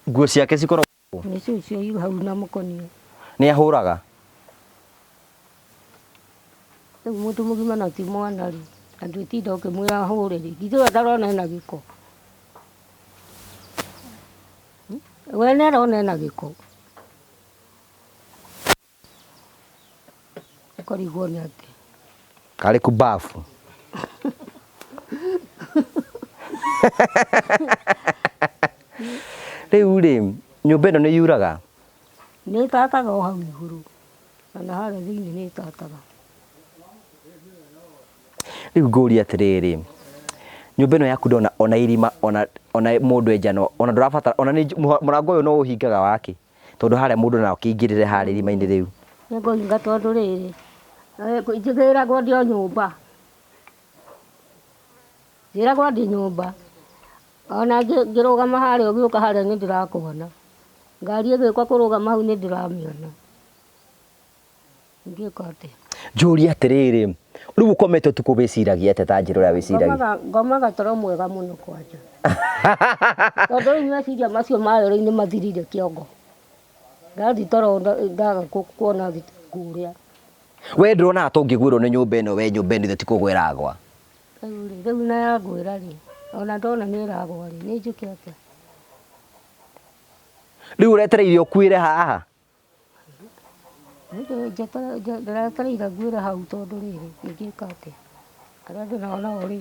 Nguo ciake cikoragwo kũ? Nĩcio icio hau na mũkonia. Nĩ ahũraga? Rĩu mũndũ mũgima na ti mwana rĩ, na ndwĩtinda ũkĩmwĩra ahũre rĩ, githĩ we ndarona ena gĩko? We nĩarona ena gĩko. Ũkarigwo nĩ atĩ. Karĩ kubafu. Rĩu rĩ, nyũmba ĩno nĩ yuraga? Nĩ ĩtataga o hau igũrũ. Na harĩa thĩinĩ nĩ ĩtataga. Rĩu ngũria atĩrĩrĩ, nyũmba ĩno yaku ndona ona irima ona mũndũ enja no ona ndũrabatara ona mũrango ũyũ no ũhingaga wake, tondũ harĩa mũndũ no akĩingĩrĩre harĩa irima-inĩ rĩu. Nĩngũhinga tondũ rĩrĩ, njĩragwo ndĩ o nyũmba. Njĩragwo ndĩ nyũmba. Ona ngĩrũgama harĩa ũgĩũka harĩa nĩ ndĩrakuona. Ngari ĩgĩũka kũrũgama hau nĩ ndĩramĩona. Ingĩka atĩa? Njũria atĩrĩrĩ, rĩu ũkomete ũtukũ wĩciragia atĩa ta njĩra ũrĩa wĩciragia? Ngomaga toro mwega mũno kwanja. Tondũ rĩu meciria macio marĩo-inĩ mathirire kĩongo. Ndathiĩ toro ndaga kuona kũrĩa. We ndũronaga ta ũngĩgwĩrwo nĩ nyũmba ĩno we nyũmba ĩno tikũgwa ĩragwa? Rĩu na yangwĩra rĩ, ona ndona nĩ ĩragwa rĩ, nĩ njĩke atĩa? Rĩu ũretereire ũkuĩre haha? Ndĩretereire nguĩre hau tondũ rĩrĩ, ingĩka atĩa? Arĩa ndĩnao nao rĩ,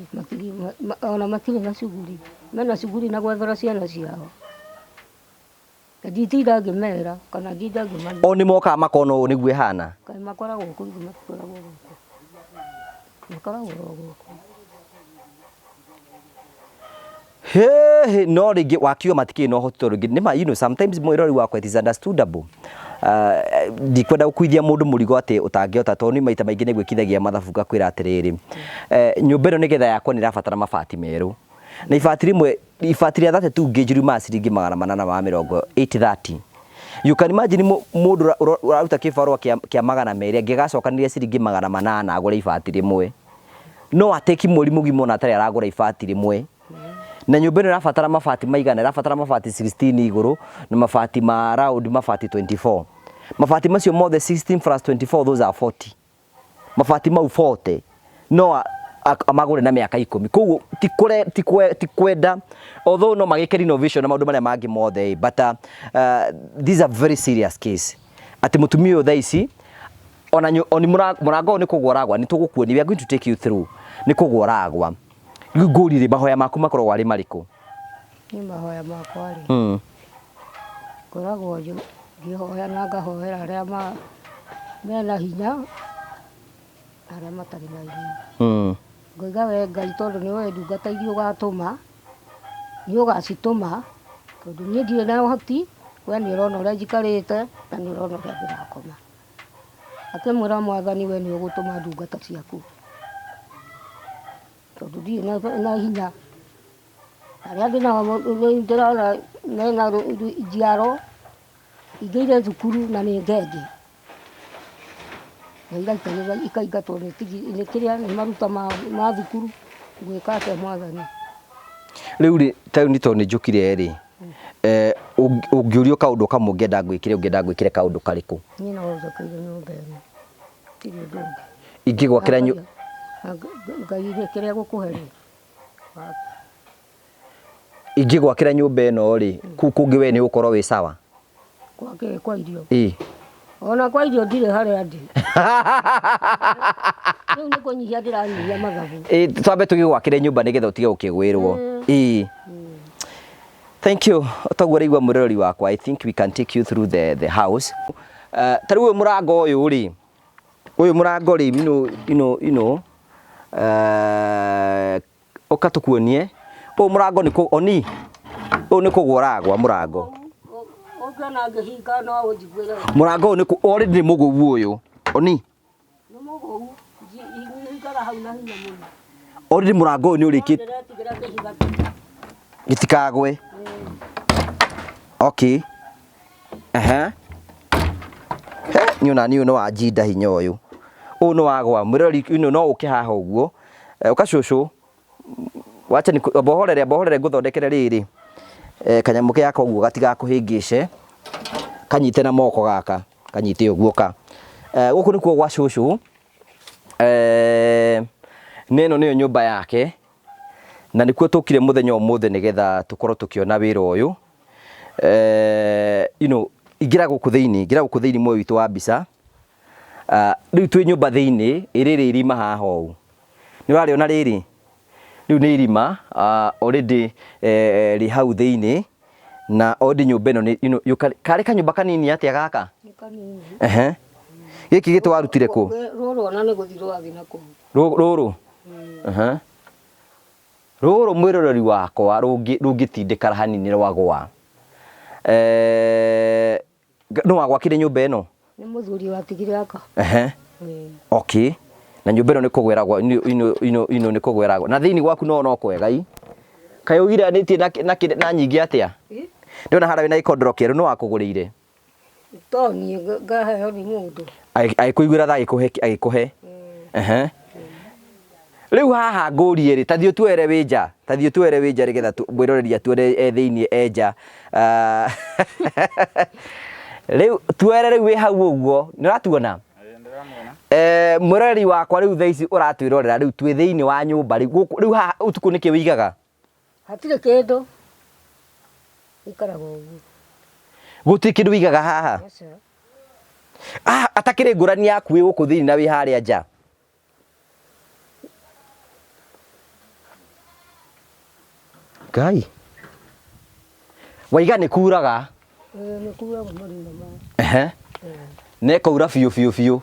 ona matirĩ na shughuli. Mena shughuli na gwethera ciana ciao. Nditinda ngĩmera kana ndinda ngĩmanya. O nĩ mokaga makona ũũ nĩguo ĩhana? Kaĩ makoragwo kũ githĩ matikoragwo gũkũ? Makoragwo gũkũ. Hey, no rĩngĩ wakiuga matikĩrĩ na ũhoti tondũ nĩ ma, you know, sometimes mwĩrori wakwa it is understandable. Ndikwenda gũkuithia mũndũ mũrigo atĩ ũtangĩhota tondũ nĩ maita maingĩ nĩgwĩkithagia mathabu ngakwĩra atĩrĩrĩ, nyũmba ĩno nĩgetha yakwa nĩ ĩrabatara mabati merũ, na ibati rĩmwe, ibati rĩa 32 gauge riumaga ciringi 830. You can imagine mũndũ ũraruta kĩbarũa kĩa 200 angĩgacokanĩria ciringi 800 agũre ibati rĩmwe, no ateki mweri mũgima ona atarĩ aragũra ibati rĩmwe. Na nyũmba ĩno ĩrabatara mabati maigana? Ĩrabatara mabati 16 igũrũ na mabati ma round mabati 24. Mabati macio mothe 16 plus 24, those are 40. Mabati mau 40 no amagũre na mĩaka 10. Koguo ti kwenda, although no magĩke renovation na maũndũ marĩa mangĩ mothe, but these are very serious case. Atĩ mũtumia ũyũ thaa ici ona mũrango nĩ kũgwa ũragwa, nĩ tũgũkuonia, we are going to take you through, nĩ kũgwa ũragwa. Rĩu ngũrire mahoya maku makoragwo arĩ marĩkũ? Nĩ mahoya makwa rĩ, ngoragwo ngĩhoya na ngahoera arĩa mena hinya arĩa matarĩ na hinya. Ngoiga we Ngai tondũ nĩ we ndungata iria ũgatũma, nĩ ũgacitũma, tondũ niĩ ndirĩ na ũhoti, we nĩ ũrona ũrĩa njikarĩte na nĩ ũrona ũrĩa ndĩrakoma. Akĩmwĩra Mwathani we nĩ ũgũtũma ndungata ciaku, tondũ ndirĩ na hinya. Arĩa ndĩnao ndĩrona mena njiaro ingĩire thukuru na nĩ ngenge. igaikagĩra ikaingatwo nĩ kĩrĩa nĩ maruta ma thukuru gwĩka atĩa mwathani. Rĩu rĩ ta nĩ to nĩ njũkire rĩ ũngĩũrio kaũndũ kamwe ũngĩenda gwĩkire kaũndũ karĩkũ? Niĩ no njokeire nyũmba ĩno tirĩ ũndũ ũngĩ. Ingĩgwakĩra Ngai kĩrĩa gũkũhe rĩ ingĩgwakĩra nyũmba ĩno rĩ kũu kũngĩ we nĩ ũgũkorwo wĩ sawa? Kwa irio ĩ ona kwa irio ndirĩ harĩa ndĩ. Rĩu nĩ kũnyihia ndĩranyihia mathabu. Twambe tũgĩgwakĩre nyũmba nĩgetha ũtige gũkĩgwĩrwo. Thank you. Otaguo rĩigua mũrori wakwa. I think we can take you through the house. Ta rĩu mũrango ũyũ rĩ ũkatũkuonie ũyũ mũrango nĩ oni ũyũ nĩ kũgwa ũragwa mũrango. Ũngĩona ngĩhinga no ũnjiguĩre. Mũrango ũyũ nĩ already nĩ mũgũu ũyũ oni. Nĩ mũgũu hingaga hau na hinya mũno. Already mũrango ũyũ nĩ ũrĩkĩte gĩtikagwe. Okay. Niona nĩ wanjinda hinya ũyũ. Ũyũ nĩ wagwa mũrori no ũke haha ũguo ũkacũcũ wacha ni bohorere ngũthondekere rĩrĩ kanyamũ gaka ũguo gatigakũhĩngĩce kanyite na moko gaka kanyite ũguo ka gũkũ nĩkuo gwa cũcũ. Neno nĩyo nyũmba yake na nĩkuo tũkire mũthenya ũmũthĩ nĩgetha tũkorwo tũkĩona wĩra ũyũ. Ingĩra gũkũ thĩinĩ muoyo witũ wa mbica. Rĩu twĩ nyũmba thĩinĩ ĩrĩrĩ irima haha ũũ nĩ ũrarĩona rĩrĩ rĩu nĩ irima already rĩ hau thĩinĩ na already nyũmba ĩno karĩ kanyũmba kanini atĩa gaka? Nĩ kanini. Gĩkĩ gĩtũ warutire kũ? Rũrũ ona nĩ gũthiĩ rwathi na kũu. Rũrũ mwĩroreri wakwa rũngĩtindĩka hanini rwagwa. Nĩ wagwakire nyũmba ĩno? Nĩ mũthuri watigire aka. Okay. Na nyũmba ĩno nĩ kũgweragwo ino nĩ kũgweragwo. Na thĩinĩ gwaku no kwega ii. Kaĩ ũgiranĩtie na nyingĩ atĩa? Ndĩona harĩa wĩna gĩkondoro kĩerũ nĩ wakũgũrĩire? To niĩ ngaheo nĩ mũndũ. Agĩkũiguĩra tha agĩkũhe. Rĩu haha ngũrie rĩ ta thiĩ tuere wĩnja nĩgetha mwĩroreri atuore thĩinĩ enja. Rĩu tuere rĩu wĩ hau ũguo nĩ ũratuona? Mwĩroreri wakwa rĩu thaa ici ũratwĩrorera rĩu twĩ thĩinĩ wa nyũmba rĩu haha ũtukũ nĩkĩ wĩigaga? Hatirĩ kĩndũ ikaraga ũguo. Gũtirĩ kĩndũ wĩigaga haha? Atakĩrĩ ngũrani yaku wĩ gũkũ thĩinĩ na wĩ harĩa nja? Ngai waiga nĩ kuraga? Nĩ kuraga marima ma. Nekaura biũ.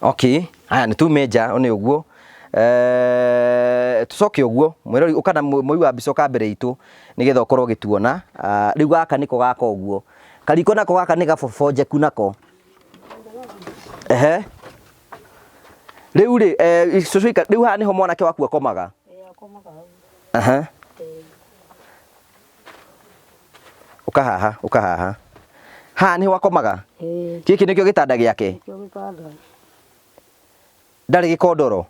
Okay. Aya nĩ tume nja one ũguo. Tucoke ũguo mwĩrori ũkana mũi wa mbica kambere itũ nĩgetha ũkorwo ũgĩtuona. Rĩu gaka nĩko gaka ũguo. Kariko nako gaka nĩ gabobojeku nako. Rĩu rĩ rĩu haha nĩho mwanake waku akomaga? Akomaga. Uka haha. Haha nĩho akomaga? Gĩkĩ nĩkĩo gĩtanda gĩake? Ndarĩ gĩkondoro?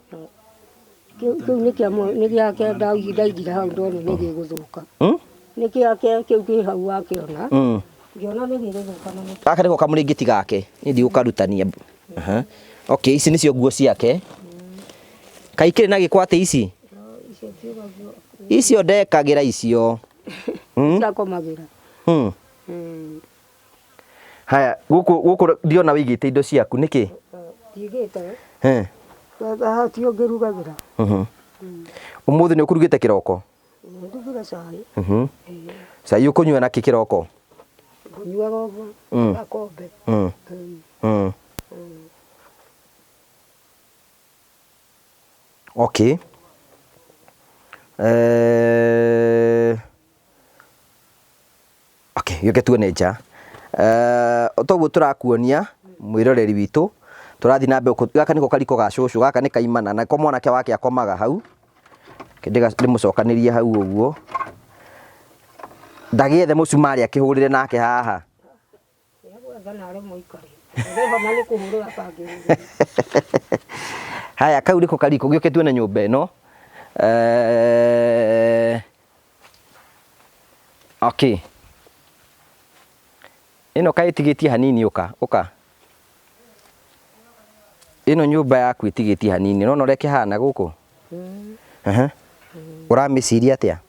Kĩu nĩ gĩake ndaigire hau ndona nĩ gĩgũthũka. Nĩ gĩake kĩu kĩ hau wakĩona. Ngĩona nĩ gĩgũthũka na nĩ. Gaka nĩko kamũrĩngĩti gake nĩ ndigũkarutania. Okay, ici nĩcio nguo ciake. Kaĩ kĩrĩ na gĩko atĩ ici? Icio ndekagĩra icio. Ndakomagĩra. Haya gũkũ ndiona wĩigĩte indo ciaku nĩkĩ? Ndigĩte. Haha ti ũngĩrugagĩra. Ũmũthĩ nĩ ũkũrugĩte kĩroko? Ndugire cai. Cai ũkũnyua nakĩ kĩroko? Nyuaga ũguo gakombe. Okay. Okay, gĩũke tuone nja. Toguo tũrakuonia mwĩroreri witũ tũrathiĩ na mbere. Gaka nĩko kariko ga cũcũ, gaka nĩ kaimana na ko mwanake wake akomaga hau. Ndĩmũcokanĩrie hau ũguo. Ndagĩethe mũcumarĩ akĩhũrĩre nake haha. Haya kau riko kariko gioke tuone nyumba ino. Okay. Ino kaitigitie hanini uka. Ino nyumba yaku itigitie hanini. Nona ureke hana guku. Uramiciria atia?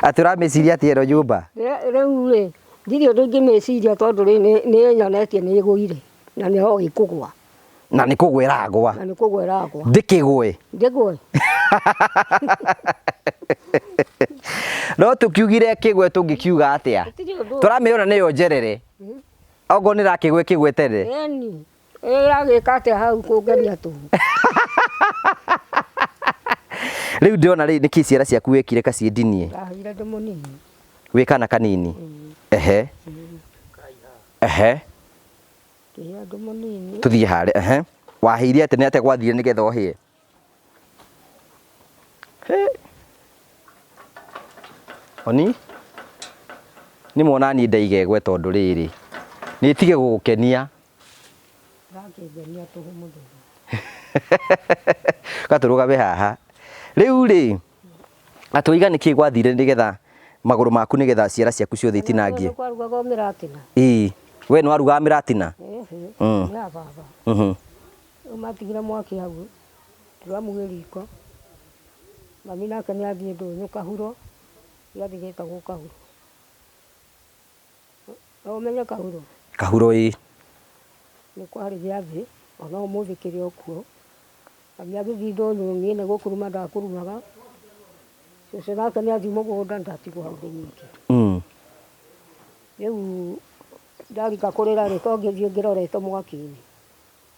Ati uramiciria atia ino nyumba? Riu ri ndiri undu ngimiciria tondu ri ni nyonetie ni igũire na ni ho gikugwa. Na ni kugwa iragwa. Na ni kugwa iragwa. Ndikigwe. Ndigwe. No tukiugire kigwe tungikiuga atia? Turamiona niyo njerere. Ogo ni rakigwe kigwetere. Eni. Iragika atia hau kungenia tu. Riu ndiona ri niki ciara ciaku wikire kaciendinie. Ahire ndi munini. Wikana kanini. Ehe. Kihia ndi munini. Tuthie hare. Wahiire ate ni ate gwathire nigetha ohie. Oni ni mwona ni ndaigegwe tondu riri ni tige gugukenia Rakengenia tu muthu. Gaturugame haha riu ri atwiga niki gwathire nigetha maguru maku nigetha ciara ciaku ciothe itinangie. Kwarugaga miratina. We no aruga miratina. Ya baba. Umatigire mwaki hau. Turamuge riko. Mami nake ni athie ndunyu kahuro. Yathigita gu kahuro. Umenya kahuro? Kahuro ni kwari giathi ona umuthi kiri okuo. Mami agithii ndunyu nie ni gukuruma ndakurumaga. Cucu nake ni athie mugunda ndatigwo hau nyiki. Riu ndarika kurira ri to ngithie ngirorete mwaki-ini.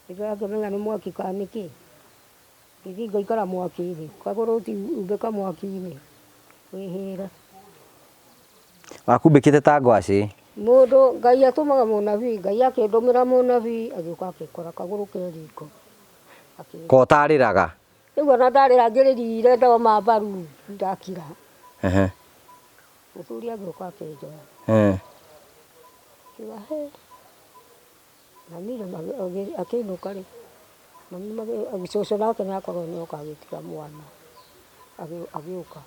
Ndio ngimenya ni mwaki ka niki. Ngithie ngaikara mwaki-ini. Kaguru ti umbika mwaki-ini. Wihira. Wakumbikite ta ngwaci. Mundu Ngai atumaga munabii, Ngai akindumira munabii agiuka akikora kaguru ke riko. Ko tariraga. Riu ona ndarira ngiririire ndoma mbaru ndakira. Muthuri agiuka akinjoya. Kiuga he. Mami akiinuka ri. Mami agicoca nake ni akorwo ni oka agitiga mwana. Agiuka.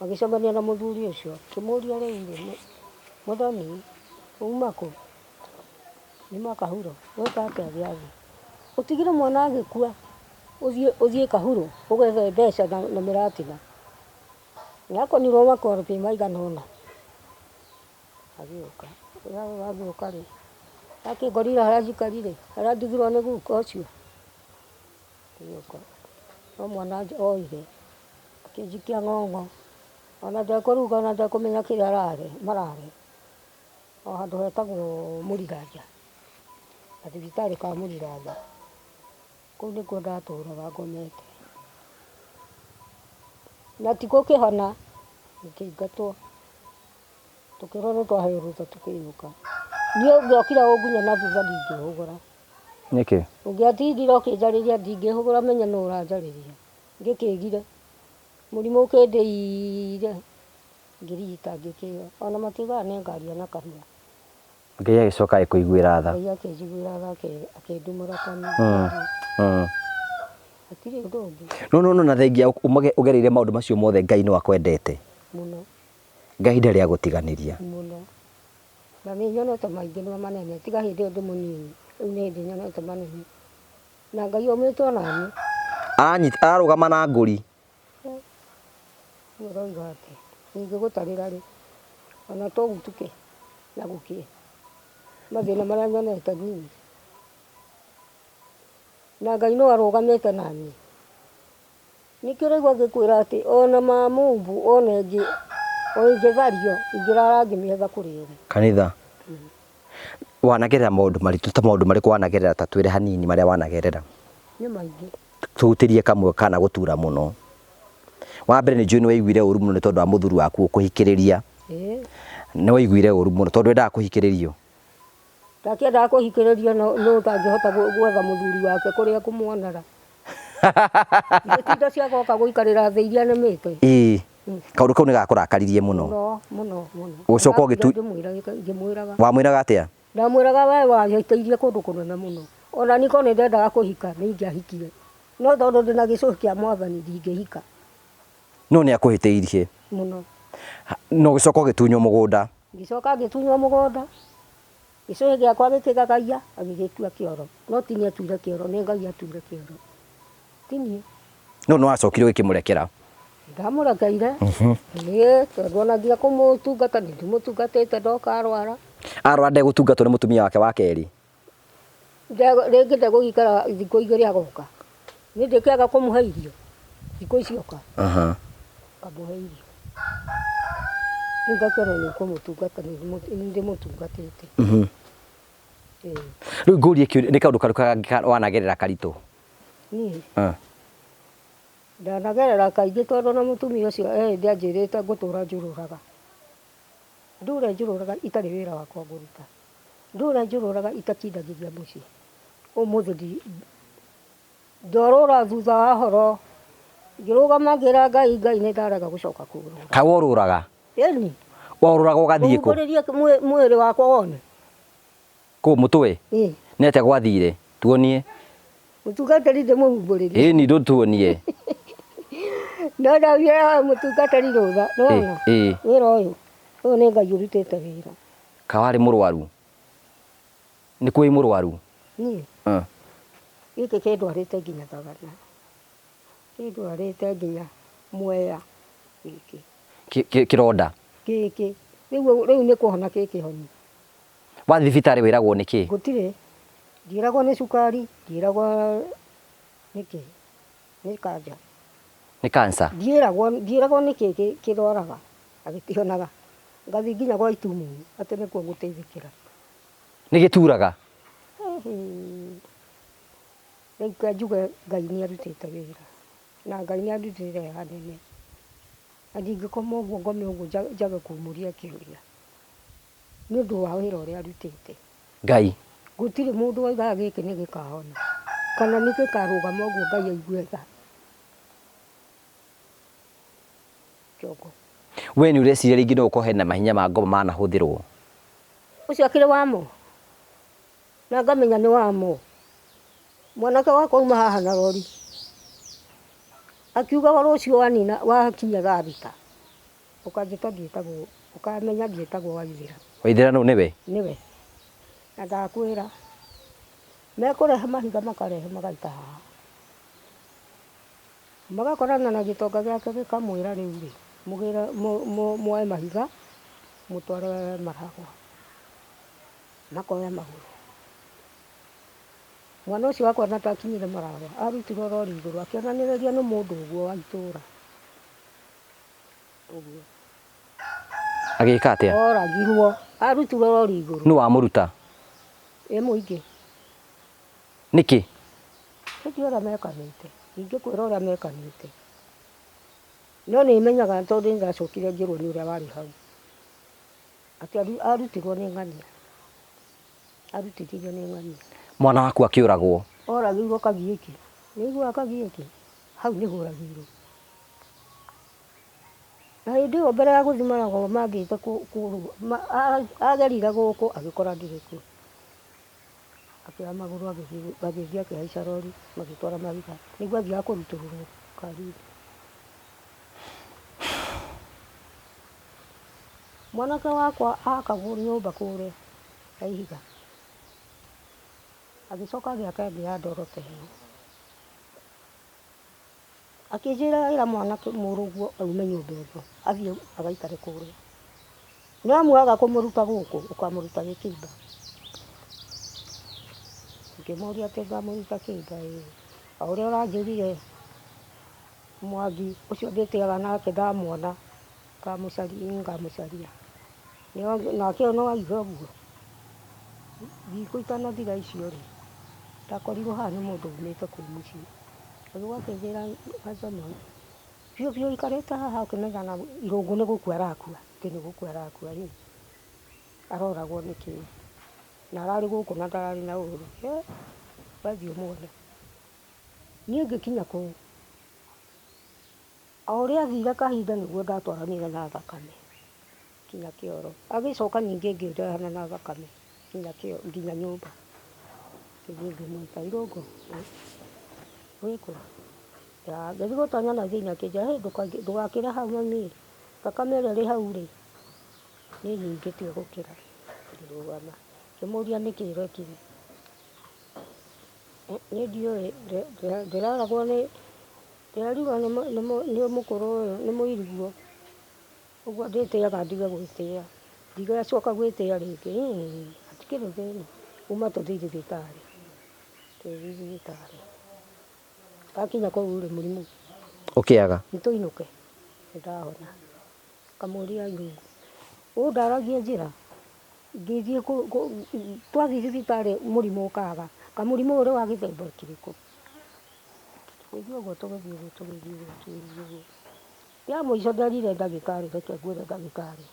Agicemania na muthuri ucio. Kimuria riu muthoni uma ku. Ni makahuro. Weka atia giathi. Utigire mwana agikua. Uthie kahuro. Ugethe mbeca na miratina. Nyakonirwo makorobi maigana ona. Agiuka. Agiuka ri. Akingorira haria njikarire. Haria ndigirwo ni guka ucio. Agiuka. No mwana oire. Akinjikia ng'ong'o. Ona ndekuruga ona ndekumenya kiria marare. O handu hetagwo Muriranja. Thibitarĩ ka Muriranja. Kũu nĩkuo ndatũraga ngomete. Na ti gũkĩhona ngĩingatwo. Tũkĩrwo nĩ twaheo ruta tũkĩinũka. Niĩ ngĩokira ũnginya na thutha ndingĩhũgũra. Nĩkĩ? Ũngĩatindire ũkĩnjarĩria ndingĩhũgũra menye nũ ũranjarĩria. Ngĩkĩgire. Mũrimũ ũkĩndĩire. Ngĩrigita ngĩkĩga. Ona matiugaga nĩ ngaria na kanua. Ngai agicoka agĩkũiguĩra tha. Ngai akĩnjiguĩra tha akĩndumũra kanua. Hatirĩ ũndũ ũngĩ. No na thengia ũgereire maũndũ macio mothe Ngai no akwendete. Mũno. Ngai ndarĩ agũtiganĩria. Mũno. Na nĩ nyonete maingĩ nĩ manene. Tiga hĩndĩ ĩyo ndĩ mũnini. Rĩu nĩ hĩndĩ nyonete manene. Na Ngai aumĩte ona niĩ. Ararũgama na ngũri. Ũroiga atĩ. Ingĩgũtarĩra rĩ. Ona tũgutuke na gũkĩe. Mathĩna marĩa nyonete nini. Na Ngai no arũgamĩte na niĩ. Nĩkĩo ũraigua ngĩkwĩra atĩ ona mamumbu ona ingĩthario ingĩrara ngĩmĩetha kũrĩa ĩrĩ. Kanitha. Wanagerera maũndũ maritũ ta maũndũ marĩkũ wanagerera ta twĩre hanini marĩa wanagerera? Nĩ maingĩ. Tũhutĩrie kamwe kana gũtura mũno. Wa mbere nĩ njũĩ nĩ waiguire ũru mũno nĩ tondũ wa mũthuri waku kũhikĩrĩria. Nĩ waiguire ũru mũno tondũ endaga kũhikĩrĩrio. Ndakĩendaga kũhikĩrĩrio no ndangĩhota gwetha mũthuri wake kũrĩa kũmuonera. Itinda cia goka guikarira thĩ iria nemete. Kaundu kau nĩ gakũrakaririe mũno. Mũno. Ũcoka ngĩmwĩraga. Wamwĩraga atĩa? Ndamwĩraga we wahĩtĩirie kũndũ kũnene mũno. Ona niko nĩ ndendaga kũhika nĩ ingĩahikire. No tondũ ndĩna gĩcũhĩ kĩa Mwathani ndingĩhika. No nĩ akũhĩtĩirie mũno. No gĩcoka ũgĩtunywo mũgũnda. Ngĩcoka ngĩtunywo mũgũnda. Gĩcũhĩ gĩakwa gĩkĩgagaia agĩgĩtua kĩoro. No ti niĩ atuire kĩoro, nĩ Ngai atuire kĩoro. Ti niĩ. No nĩ wacokire ũgĩkĩmũrekera? Ndamũrekeire. Tondũ ona nginya kũmũtungata nĩ ndĩmũtungatĩte ndoka arwara. Arwara ndegũtungatwo nĩ mũtumia wake wa kerĩ? Rĩngĩ ndegũgĩikara thikũ igĩrĩ agoka. Nĩ ndĩkĩaga kũmũhe irio thikũ icioka. Ngamũhe irio. Rĩu ngakorwo nĩ kũmũtungata nĩ ndĩmũtungatĩte. Rĩu ngũrie nĩ kaũndũ karĩkũ wanagerera karitũ? Niĩ ndanagerera kaingĩ tondũ na mũtumia ũcio hĩndĩ anjĩrĩte ngũtũra njũrũraga. Ndũre njũrũraga itarĩ wĩra wakwa ngũruta. Ndũre njũrũraga itakindagĩria mũciĩ. Ũmũthĩ ndorũra thutha wa horo. Ngĩrũgama ngĩra Ngai nĩ ndarega gũcoka kũrũra. Kaĩ worũraga? Ĩni. Worũraga ũgathiĩ kũ? Ũmbũrĩrie mwĩrĩ wakwa wone. Kũ mũtwe? Nĩ atĩa gwathire? Tuonie. Mũtungatĩri ndĩmũhumbũrĩrie. Ĩni ndũtuonie. No ndaugire mũtungatĩri rũtha. Nĩwona? Wĩra ũyũ nĩ Ngai ũrutĩte wĩra. Ka warĩ mũrwaru? Nĩ kũrĩ mũrwaru? Niĩ. Gĩkĩ kĩndwarĩte nginya Thagana. Kĩndwarĩte nginya Mwea gĩkĩ. Kĩronda? Gĩkĩ. Rĩu nĩ kũhona kĩkĩhoni. Wathiĩ thibitarĩ wĩragwo nĩkĩ? Gũtirĩ. Ndiragwo nĩ cukari, ndiragwo nĩkĩ? Nĩ kanja. Nĩ cancer? Ndiragwo nĩkĩ kĩrwaraga agĩtihonaga. Ngathiĩ nginya gwa Itumu atĩ nĩkuo ngũteithĩkĩra. Nĩ gĩturaga? Rĩu ke njuge Ngai nĩ arutĩte wĩra. Na Ngai nĩ arutĩte wĩra hanene. Na ndingĩkoma ũguo ngome ũguo njage kũmũria kĩũria. Nĩ ũndũ wa wĩra ũrĩa arutĩte. Ngai? Gũtirĩ mũndũ oigaga gĩkĩ nĩ gĩkahona. Kana nĩ gĩkarũgama ũguo Ngai aigue tha. Kĩongo. We nĩ ũreciria rĩngĩ no ũkorwo hena mahinya ma ngoma manahũthĩrwo? Ũcio akĩrĩ wamo. Na ngamenya nĩ wamo. Mwanake wakwa uma haha na rori. Akiugaga rũciũ wanina wakinya thaa thita. Ũkanjĩta ndiĩtagwo, ũkamenya ndiĩtagwo Waithĩra. Waithĩra nũũ nĩwe? Nĩwe. Na ndakwĩra mekũrehe mahiga makarehe magaita haha. Magakorana na gĩtonga gĩake gĩkamwĩra rĩu rĩ, muoe mahiga mũtware Maragwa. Makoya magũrũ. Mwana ũcio wakwa na takinyire Maragwa arutirwo rori igũrũ akĩonanĩrĩria nĩ mũndũ ũguo wa itũũra. Ũguo. Agĩka atĩa? Oragirwo arutirwo rori igũrũ. Nũ wamũruta? Mũingĩ. Nĩkĩ? Nĩkĩ ũrĩa mekanĩte. Ingĩkwĩra ũrĩa mekanĩte. No nĩ menyaga tondũ nĩ ndacokire ngĩrwo nĩ ũrĩa warĩ hau. Atĩ arutirwo nĩ ng'ania. Arutithirio nĩ ng'ania. Mwana waku akĩũragwo? Oragirwo Kagiĩki. Nĩiguaga Kagiĩki. Hau nĩho oragirwo. Na hĩndĩ ĩyo mbere ya gũthiĩ Maragwa mangĩte agerire gũkũ agĩkora ndirĩ kuo. Akĩoya magũrũ agĩthiĩ akĩhaica rori magĩtwara mahiga. Nĩguo athiaga kũrutũrũrwo ngari. Mwanake wakwa akagwo nyũmba kũrĩa ya ihiga. Agĩcoka agĩaka ĩngĩ ya ndorote ĩno. Akĩnjĩra ĩra mwanake mũrũguo aume nyũmba ĩno athiĩ agaikare kũrĩa. No amuaga kũmũruta gũkũ ũkamũruta Gĩkĩimba. Ngĩmũria atĩ ngamũruta Kĩimba ĩ. O ũrĩa ũranjĩrire Mwangi ũcio ndĩtĩaga nake ndamuona ngamũcaria. Nake no aiga ũguo. Thikũ itanathira icio rĩ, ndakorirwo haha nĩ mũndũ umĩte kũu mũciĩ. Rĩu akĩnjĩra acama biũ biũ aikarĩte haha akĩmenya na irũngũ nĩ gũkua arakua. Atĩ nĩ gũkua arakua rĩ. Aroragwo nĩkĩ. Na ararĩ gũkũ na ndararĩ na ũũru. Wathiĩ ũmuone. niĩ ngĩkinya kũu o ũrĩa athire kahinda nĩguo ndatwaranire na thakame kinya kĩoro, agĩcoka ningĩ ngĩrehana na thakame nginya nyũmba. Ngĩthiĩ ngĩmwĩta Irũngũ wĩkũ, ngĩthiĩ gũtonya na thĩinĩ akĩnjĩra ndũgakĩre hau mami, thakame ĩrĩa ĩrĩ hau rĩ nĩ nyingĩ ti ũgũkĩra. Ngĩrũgama ngĩmũria nĩkĩ ĩrekire, niĩ ndiũĩ ndĩraragwo ndĩrerirwo nĩ mũkũrũ ũyũ nĩ mũiriguo, ũguo ndĩtĩaga ndige gwĩtĩĩa, ndigacoka gwĩtĩĩa rĩngĩ, hatikĩrĩ thĩna, uma tũthiĩ thibitarĩ. Tũgĩthiĩ thibitarĩ ndakinya kũu rĩ mũrimũ ũkĩaga, nĩtũinũke nĩndahona. Kamũria Irũngũ ũndaragie njĩra, ngĩthiĩ twathiĩ thibitarĩ mũrimũ ũkaga, kamũrimũ ũrĩ wa gĩthemba kĩrĩkũ? Tũgĩthiĩ ũguo tũgĩthiĩ ũguo, ya mũico nderire ndagĩtarĩ reke ngwĩre ndagĩtarĩ,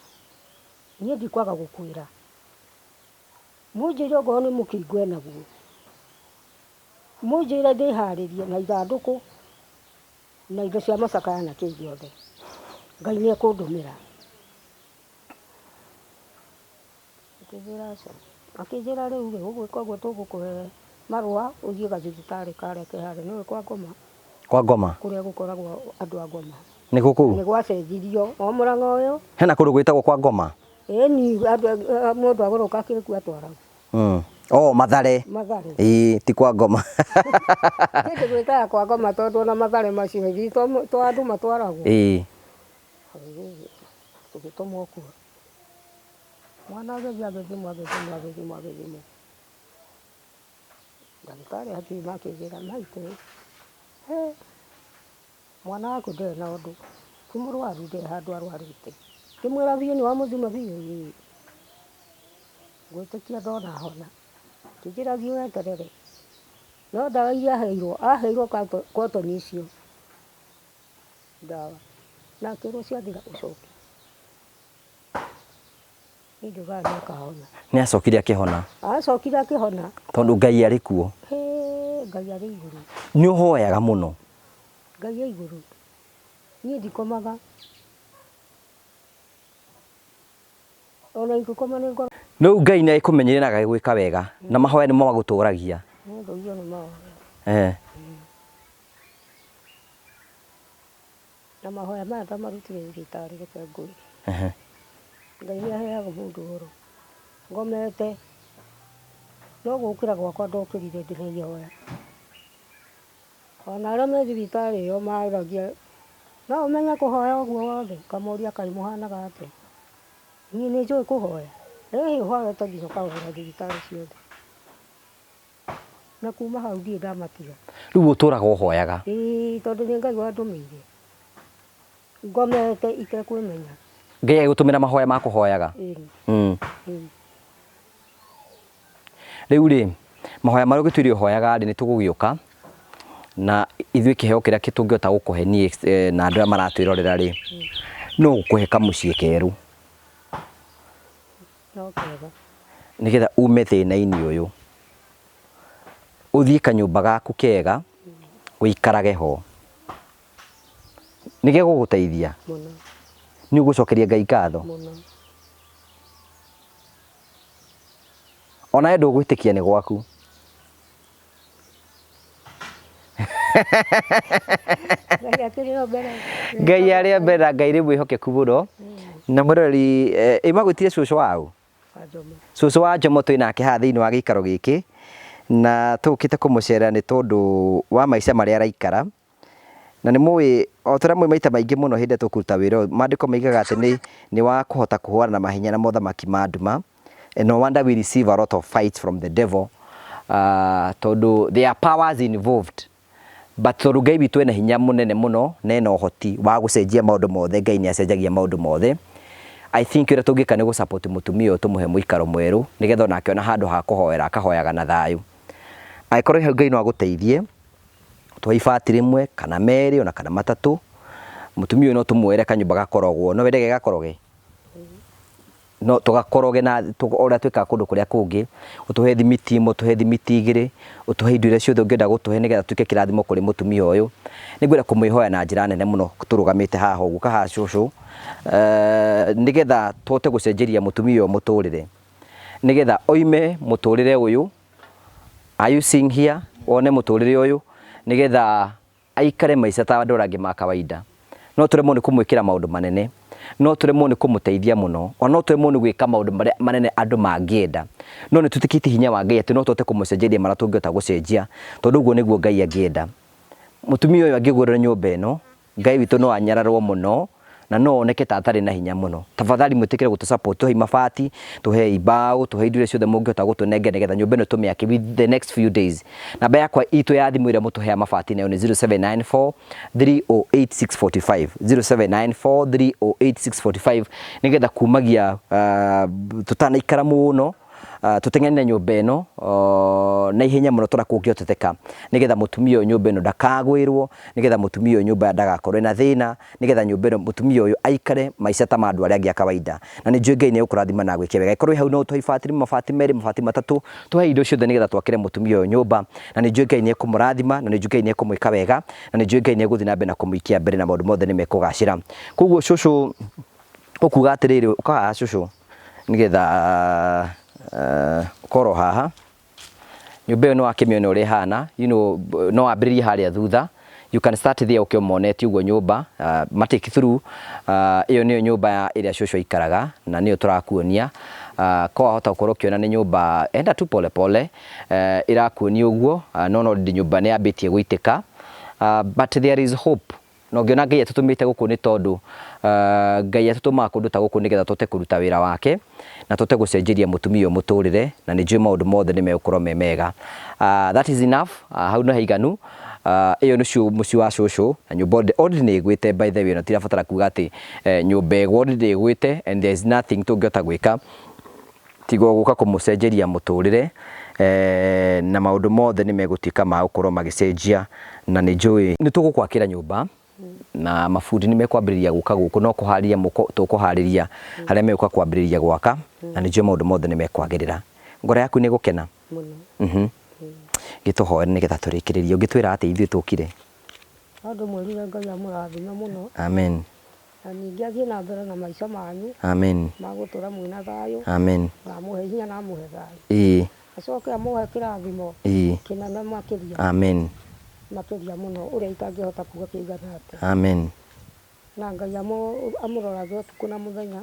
niĩ ndikwaga gũkwĩra, mũnjĩre okorwo nĩ mũkingo enaguo, mũnjĩre ndĩharĩrie na ithandũkũ na indo cia macakaya na kĩu gĩothe, Ngai nĩekũndũmĩra. Akĩnjĩra aca, akĩnjĩra rĩu rĩ ũgwĩka ũguo tũgũkũhe marũa ũthiĩ gathibitarĩ karĩa ke harĩa nĩũĩ kwa Ngoma. Kwa Ngoma kũrĩa gũkoragwo andũ a Ngoma nĩkũ kũu? Nĩ gwacenjirio o Mũrang'a ũyũ hena kũndũ gwĩtagwo kwa Ngoma. Ĩni mũndũ agũrũka akĩrĩkua atwaragwo. Oh, Mathare. Mathare. Ti kwa Ngoma. Kĩndũ gwĩtaga kwa Ngoma tondũ ona Mathare macio twa andũ matwaragwo. Tũgĩtũmwo kuo. Mwana agĩthimwo. Ndagĩtarĩ akiuma akĩnjĩra maitũ, mwana waku ndarĩ na ũndũ, ti mũrwaru ndarĩ handũ arwarĩte. Ngĩmwĩra biũ nĩ wamũthima biũ? Ngwĩtĩkia ndona hona. Akĩnjĩra thiĩ weterere, no ndawa iria aheirwo kotoni icio ndawa, na akĩrwo ciathira ũcoke. Niĩ ndiugaga nĩakahona. Nĩacokire akĩhona? Acokire akĩhona. Tondũ Ngai arĩ kuo. Ngai arĩ igũrũ. Nĩũhoyaga mũno? Ngai arĩ igũrũ. Niĩ ndikomaga. Ona ingĩkoma nĩ ngoro. Rĩu Ngai nĩekũmenyerera na agĩgwĩka wega na mahoya nĩmo magũtũragia. Mũndũ ũcio nĩ mahoya. Na mahoya maya ndamarutire thibitarĩ reke ngwĩre. Ngai nĩaheaga mũndũ ũhoro. Ngomete no gũkĩra gwakwa ndokĩrire ndĩraihoya. Ona arĩa me thibitarĩ ĩyo maragia no ũmenye kũhoya ũguo wothe, ngamoria kaĩ mũhanaga atĩa? Niĩ nĩnjũĩ kũhoya. Ĩ ũhoete nginya ũkahũra thibitarĩ ciothe. Na kuma hau ndirĩ ndamatiga. Rĩu ũtũraga ũhoyaga? Tondũ nĩ Ngai wandũmĩire. Ngomete itekwĩmenya. Ngai agĩgũtũmĩra mahoya ma kũhoyaga? Rĩu rĩ, mahoya marĩa ũgĩtuire ũhoyaga rĩ nĩtũgũgĩũka na ithuĩ kĩheo kĩrĩa tũngĩhota gũkũhe niĩ na andũ arĩa maratwĩrorera rĩ, no gũkũhe kamũciĩ kerũ. No kega. Nĩgetha ume thĩna-inĩ ũyũ, ũthiĩ kanyũmba gaku kega, ũikarage ho. Nĩgegũgũteithia? Mũno. Nĩũgũcokeria Ngai ngatho? Mũno. Ona we ndũgwĩtĩkia nĩ gwaku? Ngai arĩ o mbere na Ngai nĩ mwĩhokeku mũno. Na mũrori magwĩtire cũcũ wao? Cũcũ wa Njomo twĩ nake haha thĩinĩ wa gĩikaro gĩkĩ na tũkĩte kũmũcerera nĩ tondũ wa maica marĩa araikara. Na nĩ mũĩ o tũrĩa mũĩ maita maingĩ mũno hĩndĩ ĩrĩa tũkũruta wĩra ũyũ, maandĩko maigaga atĩ nĩ wa kũhota kũhũrana na mahinya na mothamaki ma nduma. No wonder we receive a lot of fights from the devil. Tondũ there are powers involved. But tondũ Ngai witũ ena hinya mũnene mũno na ena ũhoti wa gũcenjia maũndũ mothe. Ngai nĩacenjagia maũndũ mothe. I think ũrĩa tũngĩka nĩ gũ-support mũtumia ũyũ tũmũhe mũikaro mwerũ nĩgetha onake ona handũ ha kũhoera akahoyaga na thayũ. Angĩkorwo hau Ngai no agũteithie, twa ibati rĩmwe kana merĩ ona kana matatũ, mũtumia ũyũ no tũmuoere kanyũmba gakorogwo. No wende gegakoroge? no tugakoroge na ora twika kundu kuria kungi utuhe thimiti imo tuhe thimiti igiri utuhe indo iria ciothe ungienda gutuhe nigetha tuike kirathimo kuri mutumia uyu ningwira kumwihoya na njira nene muno turugamite haha uguka ha cucu nigetha tote gucenjeria mutumia uyu muturire nigetha oime muturire uyu are you seeing here one muturire uyu nigetha aikare maica ta andu rangi ma kawaida no turemo ni kumwikira maundu manene no turemo ni kumuteithia muno ona turemo ni gwika maundu manene andu mangienda no ni tutikiti hinya wa Ngai ati no tote kumucenjeria mara tungiota gucenjia tondu guo niguo Ngai angienda mutumia uyu angigurira nyumba ino Ngai witu no anyararwo muno na no oneke ta atari na hinya muno tafadhali mwitikire gutu support tuhe mabati tuhe ibao tuhe indo ciothe mungiota gutunenge nigetha nyumba ino tumiake with the next few days namba yakwa itu ya thimu ira mutuhe mabati nayo ni 0794 308645 0794 308645 nigetha kumagia tutana ikara muno tutengene nyumba ino na ihenya muno tora kungioteteka nigetha mutumia uyu nyumba ino ndakagwirwo nigetha mutumia uyu nyumba ndagakorwe na thina nigetha nyumba ino mutumia uyu aikare maica ta mandu aria angi kawaida na ni njui Ngai ni ukurathima na gwikia wega ikorwe hau no tuhe mabati meri mabati matatu tuhe indo ciothe nigetha twakire mutumia uyu nyumba na ni njui Ngai ni kumurathima na ni njui Ngai ni kumwika wega na ni njui Ngai ni guthii na mbere na kumuikia mbere na maundu mothe ni mekugacira koguo cucu ukuga atiriri ukaha cucu nigetha koro haha nyumba no akimione uri hana no ambiririe haria thutha you can start there ukiomoneti ugo nyumba matake through iyo niyo nyumba iria cucu ikaraga na niyo turakuonia ko hota ukorwo kiona ni nyumba enda tu pole pole irakuonia uguo no ndi nyumba ni ambitie guitika but there is hope no ngiona Ngai atutumite guku ni tondu Ngai atutuma kundu ta guku nigetha tote kuruta wira wake na tote gucenjeria mutumia muturire na ni njui maundu mothe ni megukorwo me mega that is enough hau no haiganu iyo nicio muci wa cucu na nyumba already ni igwite by the way na tirabatara kuga ati nyumba ego already igwite and there is nothing tungiota gwika tigo guka kumucenjeria muturire na maundu mothe ni megutika ma gukorwo magicenjia na ni njui ni tugukwakira nyumba na mafundi ni mekwambiriria guka guku no kuhariria muko tukuhariria haria mekuka kwambiriria gwaka na ni njui maundu mothe ni mekwagirira ngoro yaku ni gukena muno gituhoe nigetha turikiririe ungitwira ati ithuĩ tukire andu mwirire Ngai amurathime muno amen na ningi athie na mbere na maica manyu amen magutura mwina thayu amen na muhe hinya na muhe thayu acoke amuhe kirathimo kinene makiria amen makiria muno uria itangihota kuga kiigana ati amen na Ngai amurorage utuku na muthenya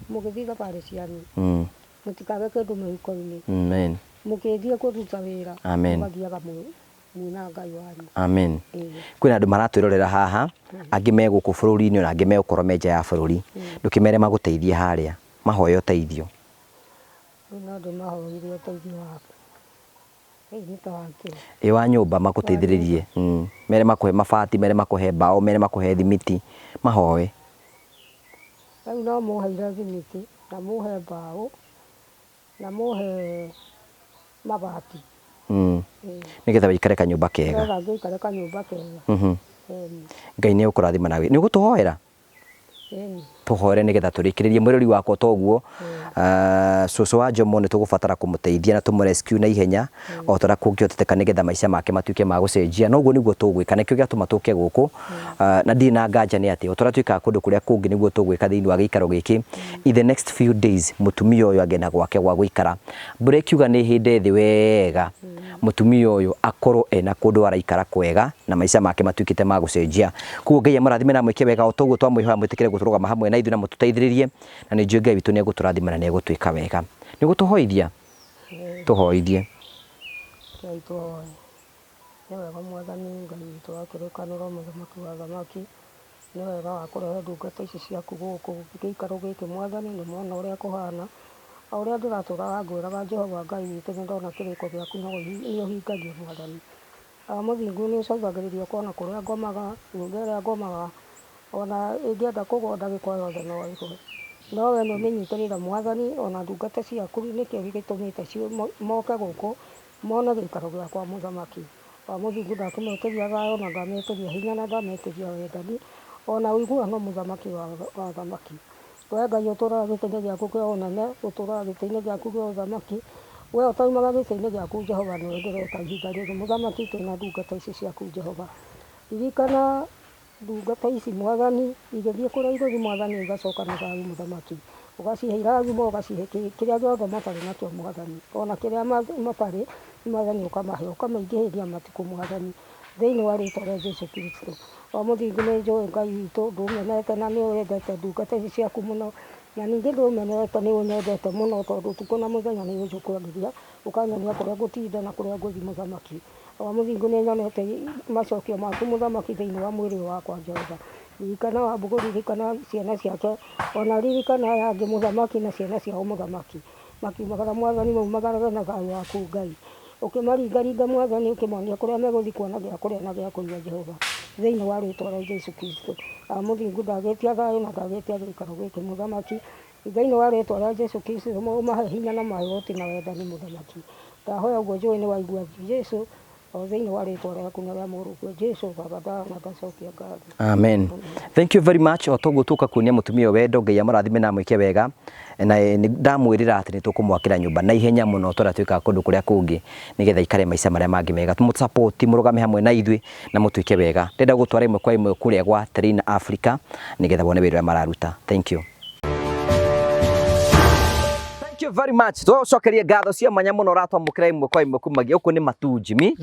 mugithii thabari cianyu mutikage kindu mihiko-ini amen mukithie kuruta wira mugathiaga mwina Ngai wanyu amen kwina andu maratwirorera haha angi me guku bururi-ini na angi me gukorwo me nja ya bururi ndukimere maguteithie haria mahoye uteithio na andu mahoire uteithio waku wa nyumba maguteithiririe mere makuhe mabati mere makuhe mbao mere makuhe thimiti mahoe riu no muheire thimiti na muhe mbao na muhe mabati nigetha wikare kanyumba kega Ngai ni ukurathima nawe ni gutuhoera tuhoere nigetha turikiririe mwirori wakwa toguo cucu wa Jomo ni tugubatara kumuteithia na tumurescue na ihenya o tora kungioteteka nigetha maica make matuike ma gucenjia noguo niguo tugwika nikio giatuma tuke guku na ndina nganja ni ati o tora tuika kundu kuria kungi niguo tugwika thiini wa giikaro giki in the next few days mutumia uyu agena gwake gwa guikara mbura ikiuga ni hinde thi wega mutumia uyu akorwo ena kundu araikara kwega na maica make matuikite ma gucenjia kuo Ngai amurathime na mwike wega o toguo twamwihoya mwitikire guturugama hamwe na ithu na mututeithiririe na ni njui Ngai witu ni eguturathima na ni egutwika wega ni gutuhoithia tuhoithie ni wega mwathani Ngai witu akirikanira muthamaki wa thamaki ni wega wa kurehe ndungata ici ciaku guku giikaro giki mwathani ni mwana uria kuhana uria ndiraturaga ngwiraga Jehova Ngai witu ni ndona kiriko giaku no hingagia mwathani muthingu ni ucauthagiriria kuona kuria ngomaga nyumba iria ngomaga ona ingienda kugonda gikwa yothe no ihwe no we no minyitirira mwathani ona ndungata ciaku nikio gitumite moke guku mona giikaro giakwa muthamaki muthingu ndakimeteria thayo na ndameteria hinya na ndameteria wendani ona uiguano muthamaki wa thamaki we Ngai ũtũũraga gĩtĩ-inĩ gĩaku kĩa ũnene, ũtũũraga gĩtĩ-inĩ gĩaku kĩa ũthamaki, we ũtaumaga gĩtĩ-inĩ gĩaku Jehova nĩwe ndĩreta ihinda rĩrĩ mũthamaki twĩna ndungata ici ciaku Jehova. Ririkana ndungata ici Mwathani, igĩthiĩ kũrĩa igũthiĩ Mwathani igacoka na thayũ mũthamaki, ũgacihe irathimo, ũgacihe kĩrĩa gĩothe matarĩ nakĩo Mwathani, ona kĩrĩa matarĩ Mwathani ũkamahe, ũkamaingĩhĩria matukũ Mwathani, thĩinĩ wa rĩĩtwa rĩa Jesũ Kristo. Wa mũthingu nĩ njũĩ Ngai witũ ndũmenete na nĩ wendete ndungata ici ciaku mũno, na ningĩ ndũmenete nĩ ũnyendete mũno tondũ ũtukũ na mũthenya nĩ ũnjũkagĩria ũkanyonia kũrĩa ngũtinda na kũrĩa ngũthiĩ mũthamaki. Wa mũthingu nĩ nyonete macokio maku mũthamaki thĩinĩ wa mwĩrĩ wakwa Jehova. Ririkana Wambũgũ, ririkana ciana ciake, ona ririkana aya angĩ mũthamaki na ciana ciao mũthamaki, makiumagara Mwathani maumagarage na thayũ waku Ngai, ũkĩmaringaringa Mwathani, ũkĩmonia kũrĩa megũthiĩ kuona gĩa kũrĩa na gĩa kũnyua Jehova, thĩinĩ wa rĩĩtwa rĩa Jesũ Kristo. Mũthingu ndagĩtia thayũ na ndagĩtia gĩikaro gĩkĩ mũthamaki, thĩinĩ wa rĩĩtwa rĩa Jesũ Kristo, ũmahe hinya na mahũti na wendani mũthamaki. Ndahoya ũguo njũĩ nĩ waigua Jesũ, o thĩinĩ wa rĩĩtwa rĩaku na rĩa mũrũguo Jesũ Baba na ngacokia ngatho. Amen. Thank you very much. O tũgũtuĩka kuonia mũtumia wendo, Ngai amũrathime na amwĩke wega, na ndamwĩrĩra atĩ nĩ tũkũmwakĩra nyũmba na ihenya mũno tũratuĩka kũndũ kũrĩa kũngĩ nĩgetha ikare maica marĩa mangĩ mega, tũmũsupport, mũrũgame hamwe na ithuĩ na mũtuĩke wega. Ndenda gũtwara ĩmwe kwa ĩmwe kũrĩa gwa Terrain Africa nĩgetha wone wĩra ũrĩa mararuta. Thank you. Thank you very much. Tũcokerie ngatho cia mwanya mũno ũratwamũkĩra ĩmwe kwa ĩmwe kumagia. Gũkũ nĩ Matu Jimmy,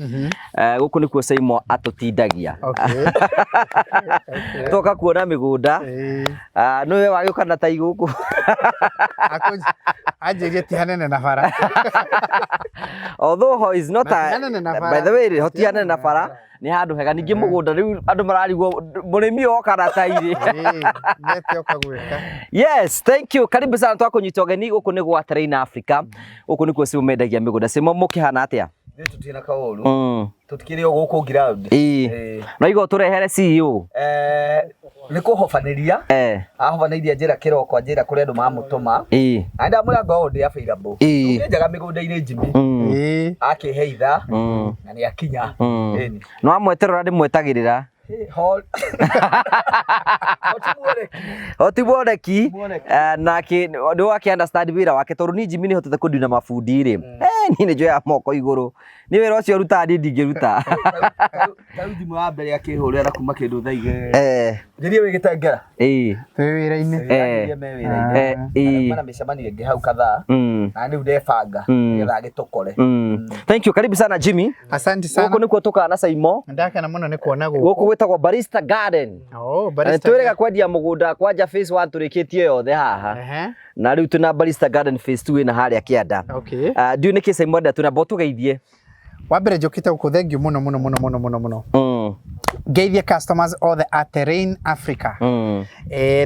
gũkũ nĩkuo Saimo atũtindagia. Toka kuona mĩgũnda, nĩwe wagĩũka na tai gũkũ. Anjĩrie ti hanene na bara. Although is not by the way, hoti hanene na bara nĩ handũ hega. Ningĩ mũgũnda rĩu andũ mararigwo mũrĩmi oka na tairi. Nete oka gwĩka. Yes, thank you. Karibu sana twakũnyita ũgeni. Gũkũ nĩ gwa Terrain Africa. Gũkũ nĩkuo Saimo mendagia mĩgũnda. Saimo mũkĩhana atĩa? Tutina kaũru. Tutikĩrĩ o gũkũ ground. No igo tũrehere CEO. Nĩ kũhobanĩria. Ahobanĩirie njĩra kĩroko njĩra kũrĩa andũ mamũtũma. Anda mũrango ũyũ ndĩ available. Nĩnjaga mĩgũnda-inĩ Jimmy. Akĩheitha na nĩ akinya. No amweterera ndĩmwetagĩrĩra. Hoti mwoneki nake nĩ wake understand wĩra wake tondũ ni Jimmy nĩ hotete kũnduna mabundi rĩ. Niĩ nĩ njoya moko igũrũ. Nĩ wĩra ũcio ruta niĩ ndingĩruta. Tarĩu thimũ ya mbere akĩhũrĩra kuma kĩndũ thaa igĩrĩ. Ngirie wĩgĩtengera. Twĩ wĩra-inĩ. Mana mĩcemanio ĩngĩ hau kadhaa. Na rĩu ndebanga nĩgetha agĩtũkore. Thank you. Karibu sana Jimmy. Asante sana. Gũkũ nĩkuo tũkaga na Saimo. Ndakena mũno nĩ kuona gũkũ. Gũkũ gwĩtagwo Barista Garden. Barista. Twĩrĩga kwendia mũgũnda kwanja phase 1 tũrĩkĩtie yothe haha. Na rĩu tũna Barista Garden phase 2 ĩna harĩa kĩanda. Ndiũ nĩkĩ Saimo ndĩa tũna bo tũgeithie. Wambere njũkĩte gũkũ, thank you mũno. Ngeithie customers othe at Terrain Africa.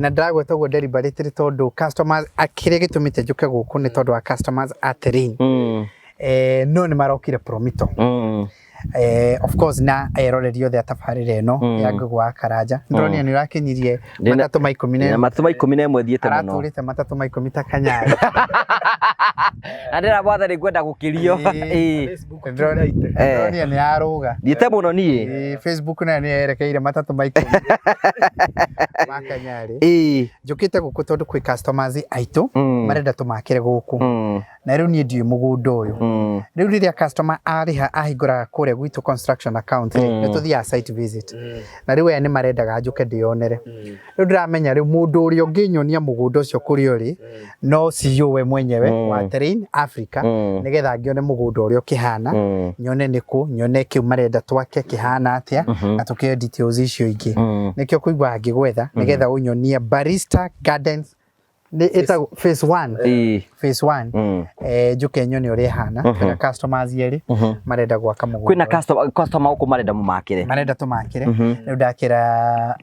Na ndagweta ũguo deliberate tondũ customers akĩrĩa gĩtũmĩte njũke gũkũ nĩ tondũ wa customers at Terrain. No nĩ marokire Promito. Of course na erorerio the tabarĩra ĩno ya Ngũgũ wa Karanja. Ndĩronia nĩ ũrakinyirie matatũ ma 10. Matatũ ma 10 thiĩte mũno. Aratũrĩte matatũ ma 10 ta Kanyari. Na ndĩrabwatha nĩ ngwenda gũkĩrio. Ndĩronia nĩ arũga. Thiĩte mũno niĩ. Facebook na nĩ yerekeire matatũ ma 10 ma Kanyari. Njũkĩte gũkũ tondũ kwĩ customers aitũ marenda tũmakĩre gũkũ. Na rĩu niĩ ndiĩ mũgũnda ũyũ. Rĩu rĩrĩa customer arĩha ahingũra kũrĩa gwitũ construction account nĩ tũthiaga site visit. Na rĩu aya nĩ marendaga njũke ndĩonere. Rĩu ndĩramenya rĩu mũndũ ũrĩa ũngĩnyonia mũgũnda ũcio kũrĩa ũrĩ no CEO we mwenyewe wa Terrain Africa nĩgetha ngĩone mũgũnda ũrĩa ũkĩhana, nyone nĩkũ, nyone kĩu marenda twake kĩhana atĩa na tũkĩe details icio ingĩ. Nĩkĩo kũigua ngĩgwetha nĩgetha ũnyonie Barista Gardens It's phase 1. Phase 1. Juke nyoni ore hana. Kwina customers yeri. Marenda gwaka mũgũnda. Kwina customer uko marenda mumakire. Marenda tumakire. Rĩu ndakira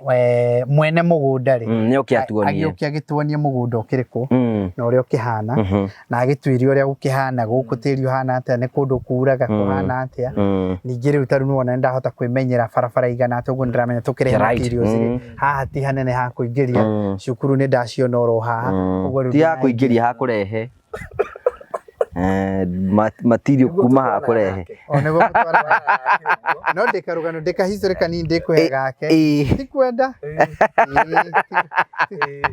mwene mũgũnda ri. Nĩ ũkĩatuonie. Agĩũkia agĩtuonie mũgũnda ũkĩrĩkũ na ũrĩa ũkĩhana. Na agĩtuĩria ũrĩa gũkĩhana gũkũ tĩri ũhana atĩa nĩ kũndũ kuraga kũhana atĩa. Ningĩ rĩu tarĩ nĩ ndahota kwĩmenyera barabara igana atĩa ũguo ndĩramenya tũkĩrehe materials haha ti hanene ha kũingĩria. Cukuru nĩ ndaciona oro haha. Ti ya kũingĩria ha kũrehe. material kuma kurehe onego mutwara no ndikarugano ndikahistory kanini ndikuhe gake tikwenda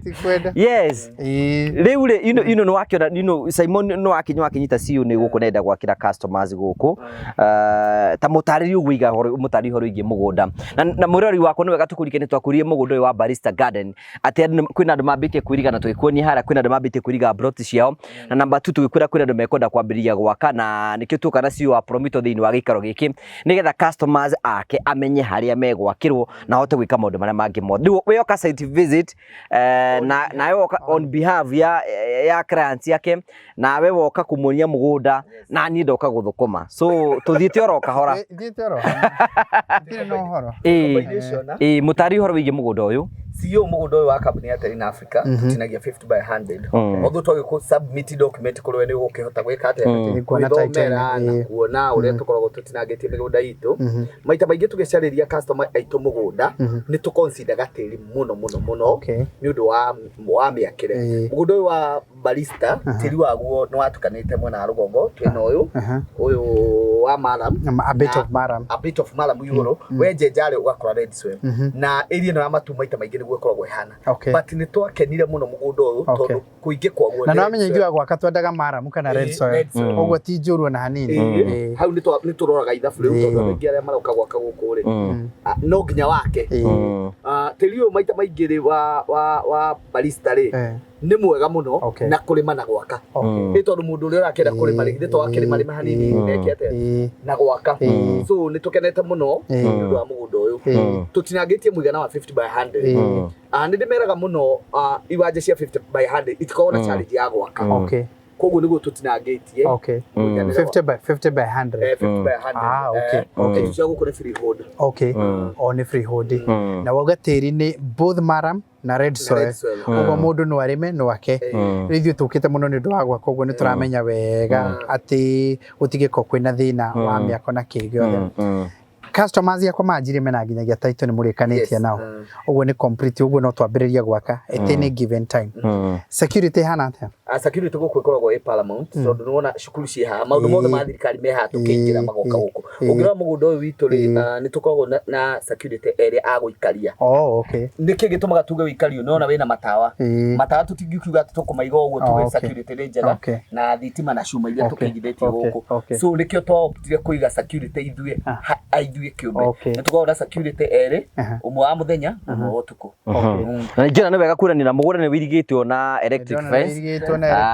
tikwenda yes riu no wakiona Simon no akinyita CEO ni guku nenda gwakira customers guku ta mutariri uguiga mutari horo igi mugunda na murori wako ni wega tukurikene twakurie mugunda wa Barista Garden ati kwina andu mambite kwiriga na twikuonia hara kwina andu mambite kwiriga broti ciao na namba 2 tugikwira kwina andu mekwenda kwambiria gwaka na nikio tukana CEO wa Promito thiini wa gikaro giki nigetha customers ake amenye haria megwakirwo na hote gwika maundu maria mangi mothe we yoka site visit na yoka on behalf ya clients yake na we woka kumuonia mugunda na ni ndoka guthukuma so tuthiite oro kahora thiite oro tire no horo mutari horo wigi mugunda uyu CEO mugunda uyu wa company ya Terina Africa tutinagia 50 by 100 although twage ku submit document kuri we ni gukihota gwika ate kuona na kuona uria tukoragwo tutinagetie migunda itu maita maingi tugicariria customer aitu mugunda ni tu consider gatiri muno ni undu wa miakire mugunda uyu wa Barista tiri waguo no watukanite mwena rugongo twina uyu wa Maram a bit of Maram yuro wenje jare ugakora red swell na area no amatu maita maingi ni gwekoragwo ihana but ni twakenire muno mugunda uyu tondu kuingi kwaguo na no menye ithuaga gwaka twendaga Maram kana red soil ogwo ti njurwa na hanini hau ni turoraga ithabu riu tondu aingi aria maroka gwaka guku ri no nginya wake tiri uyu maita maingi ri wa Barista ri ni mwega muno na kurima na gwaka ni tondu mundu uria urakenda kurima ri to akirima ri hanini nekete na gwaka so ni tukenete muno ndu wa mugunda uyu tutinangitie muigana wa 50 by 100 ni ndimeraga muno iwanje cia 50 by 100 itikoragwo na challenge ya gwaka koguo niguo tutinangitie 50 by 100 50 by 100 okay cia gukore freehold ni freehold na woga tiri ni both Maram na red soil ugo mundu no arime no ake rithu tukite muno ni ndu agwa koguo ni turamenya wega ati utigiko kwina thina wa miako na kigiothe customers yakwa manjire mena nginyagia title ni murikanitie nao uguo ni complete uguo no twambiriria gwaka at any given time security hana atia security guku ikoragwo paramount tondu nuona cukuru ci ha maundu mothe ma thirikari me ha tukingira magoka guku ungira mugunda uyu witu ri ni tukoragwo na security area aguikaria niki gitumaga tuge wikario nona wina matawa tutingiukiuga tukumaiga uguo tuwe security ni njega na thitima na cuma iria tukingithitie guku so nikio twoptire kuiga security ithuĩ kiumbe nitukoragwo na security eri umwe wa muthenya umwe wa utuku na njira ni wega kuranira mugunda ni wirigitwo na electric fence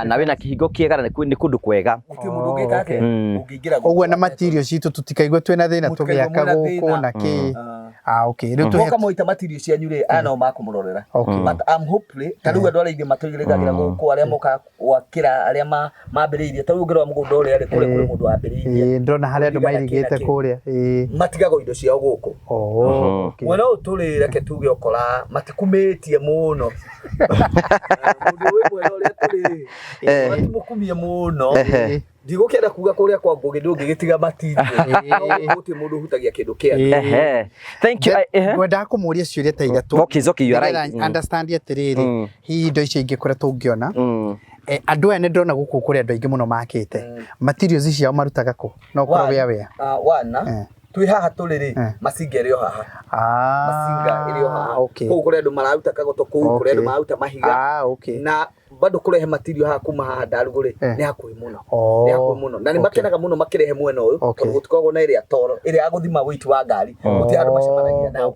na wina kihingo kiega ni kundu kwega uti mundu ngika ake ungiingira uguo na material citu tutikaigwe twina thina tugiaka guku na ki riu tuhoka moita material cianyu ri aya no makumurorera but I'm hopefully taruga ndwara ingi matugirigagira guku aria moka wakira aria mambiriirie tarugirwa mugunda uri ari kuri mundu wambiriirie ndona haria andu mairigite kuria matigago indo ciao guku wena uturire ke tuge okora matikumetie muno mundu we mwena uria turi matimukumie muno ndigukenda kuga kuria kwa ngugi ndungigitiga matirio uti mundu hutagia kindu kia thank you ngwenda kumuria ciuria ta igatu okay you are right understand atiriri hi indo ici ingikora tungiona andu ene ndona guku kuria andu aingi muno makite materials ciao marutaga ku no kora wea wana twi haha turiri masinga iri haha masinga iri haha kuu kuria andu mararuta kagoto kuu kuria andu mararuta mahiga na bado kurehe material haha kuma haha ndaruguri ni hakuhi muno na ni makenaga muno makirehe mwena uyu tondu tukoragwo na iri atoro iri aguthima weight wa ngari uti andu macemanagia nao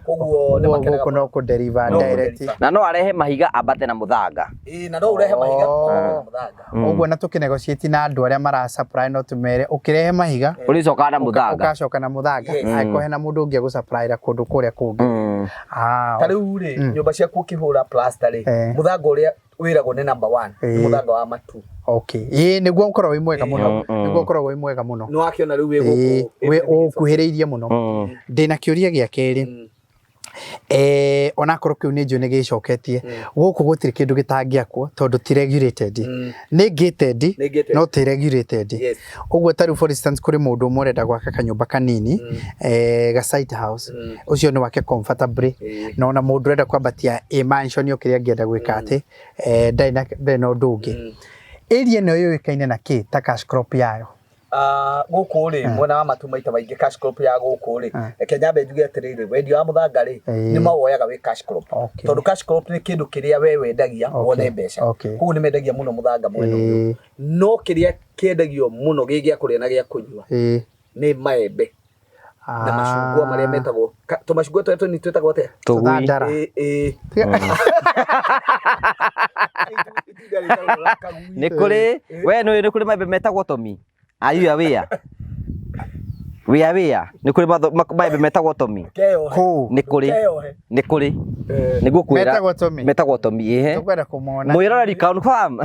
koguo ni makenaga no ku deliver direct na no arehe mahiga ambate na muthanga na no urehe mahiga na muthanga uguo na tukinegotiate na andu aria mara supply no tumere ukirehe mahiga ulicoka na muthanga ukacoka na muthanga aikohe na mundu ungi gusupply ra kundu kuria kungi tariu ri nyumba ciaku ukihura plaster ri muthanga uria wiragwo ni number 1 muthanga wa matu niguo ukorwo wi mwega muno niguo ukorwo wi mwega muno no akiona riu wi guku we ukuhiriirie muno ndina kiuria gia keri ona korwo kiu ni njone gicoketie guku gutire kindu gitangiakwo tondu ti regulated ni gated no ti regulated uguo tari for instance kuri mundu murenda gwaka kanyumba kanini ga site house ucio ni wake comfortably no na mundu renda kwambatia a mansion yokiria ngienda gwika ati ndai no ndungi area no yo ikaine na ki ta cash crop yayo guku ri mwena wa matu maita maingi cash crop ya guku ri Kenya be njuge atiriri wendio wa muthanga ri ni mawoyaga wi cash crop tondu cash crop ni kindu kiria we wendagia wone mbeca kugu ni mendagia muno muthanga mwena no kiria kiendagio muno gigia kuria na gia kunyua ni maembe na mashungwa maria metagwo to mashungwa to ni twetagwo te thandara ni kuri we no ni kuri maembe metagwo tomi ayu awia we ni kuri maembe metagwo tomi ni kuri ni gukwira metagwo tomi tukwenda kumona mwirorari confirm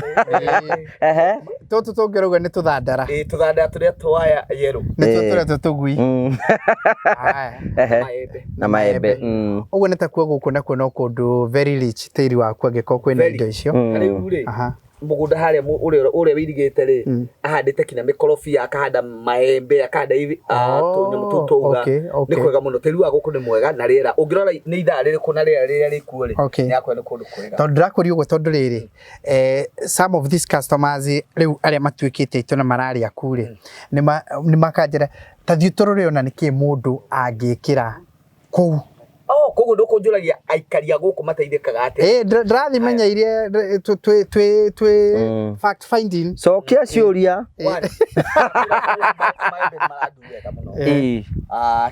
toto tongeruga ni tuthandara tuthandara turia twaya yero ni tutura tutugui na maembe uguo ni takuo guku nakuo no kundu very rich tiri wakwa ngiko kwina indo icio mugunda haria uria wirigite ri ahandite kinya mikorofia akahanda maembe akahanda hivi tunyamu tutuga ni kwega muno tiri wa guku ni mwega na riera ungirora ni ithaa ririku na riera riria rikuo ri ni akwa ni kundu kwega tondu ndakuri uguo tondu riri some of these customers riu aria matuikite ituna marari akuri ni makanjira tathio turore ona niki mundu angikira kou koguo ndukunjuragia aikaria guku mateithikaga ate ndirathi menya irie twi fact finding so kia ciuria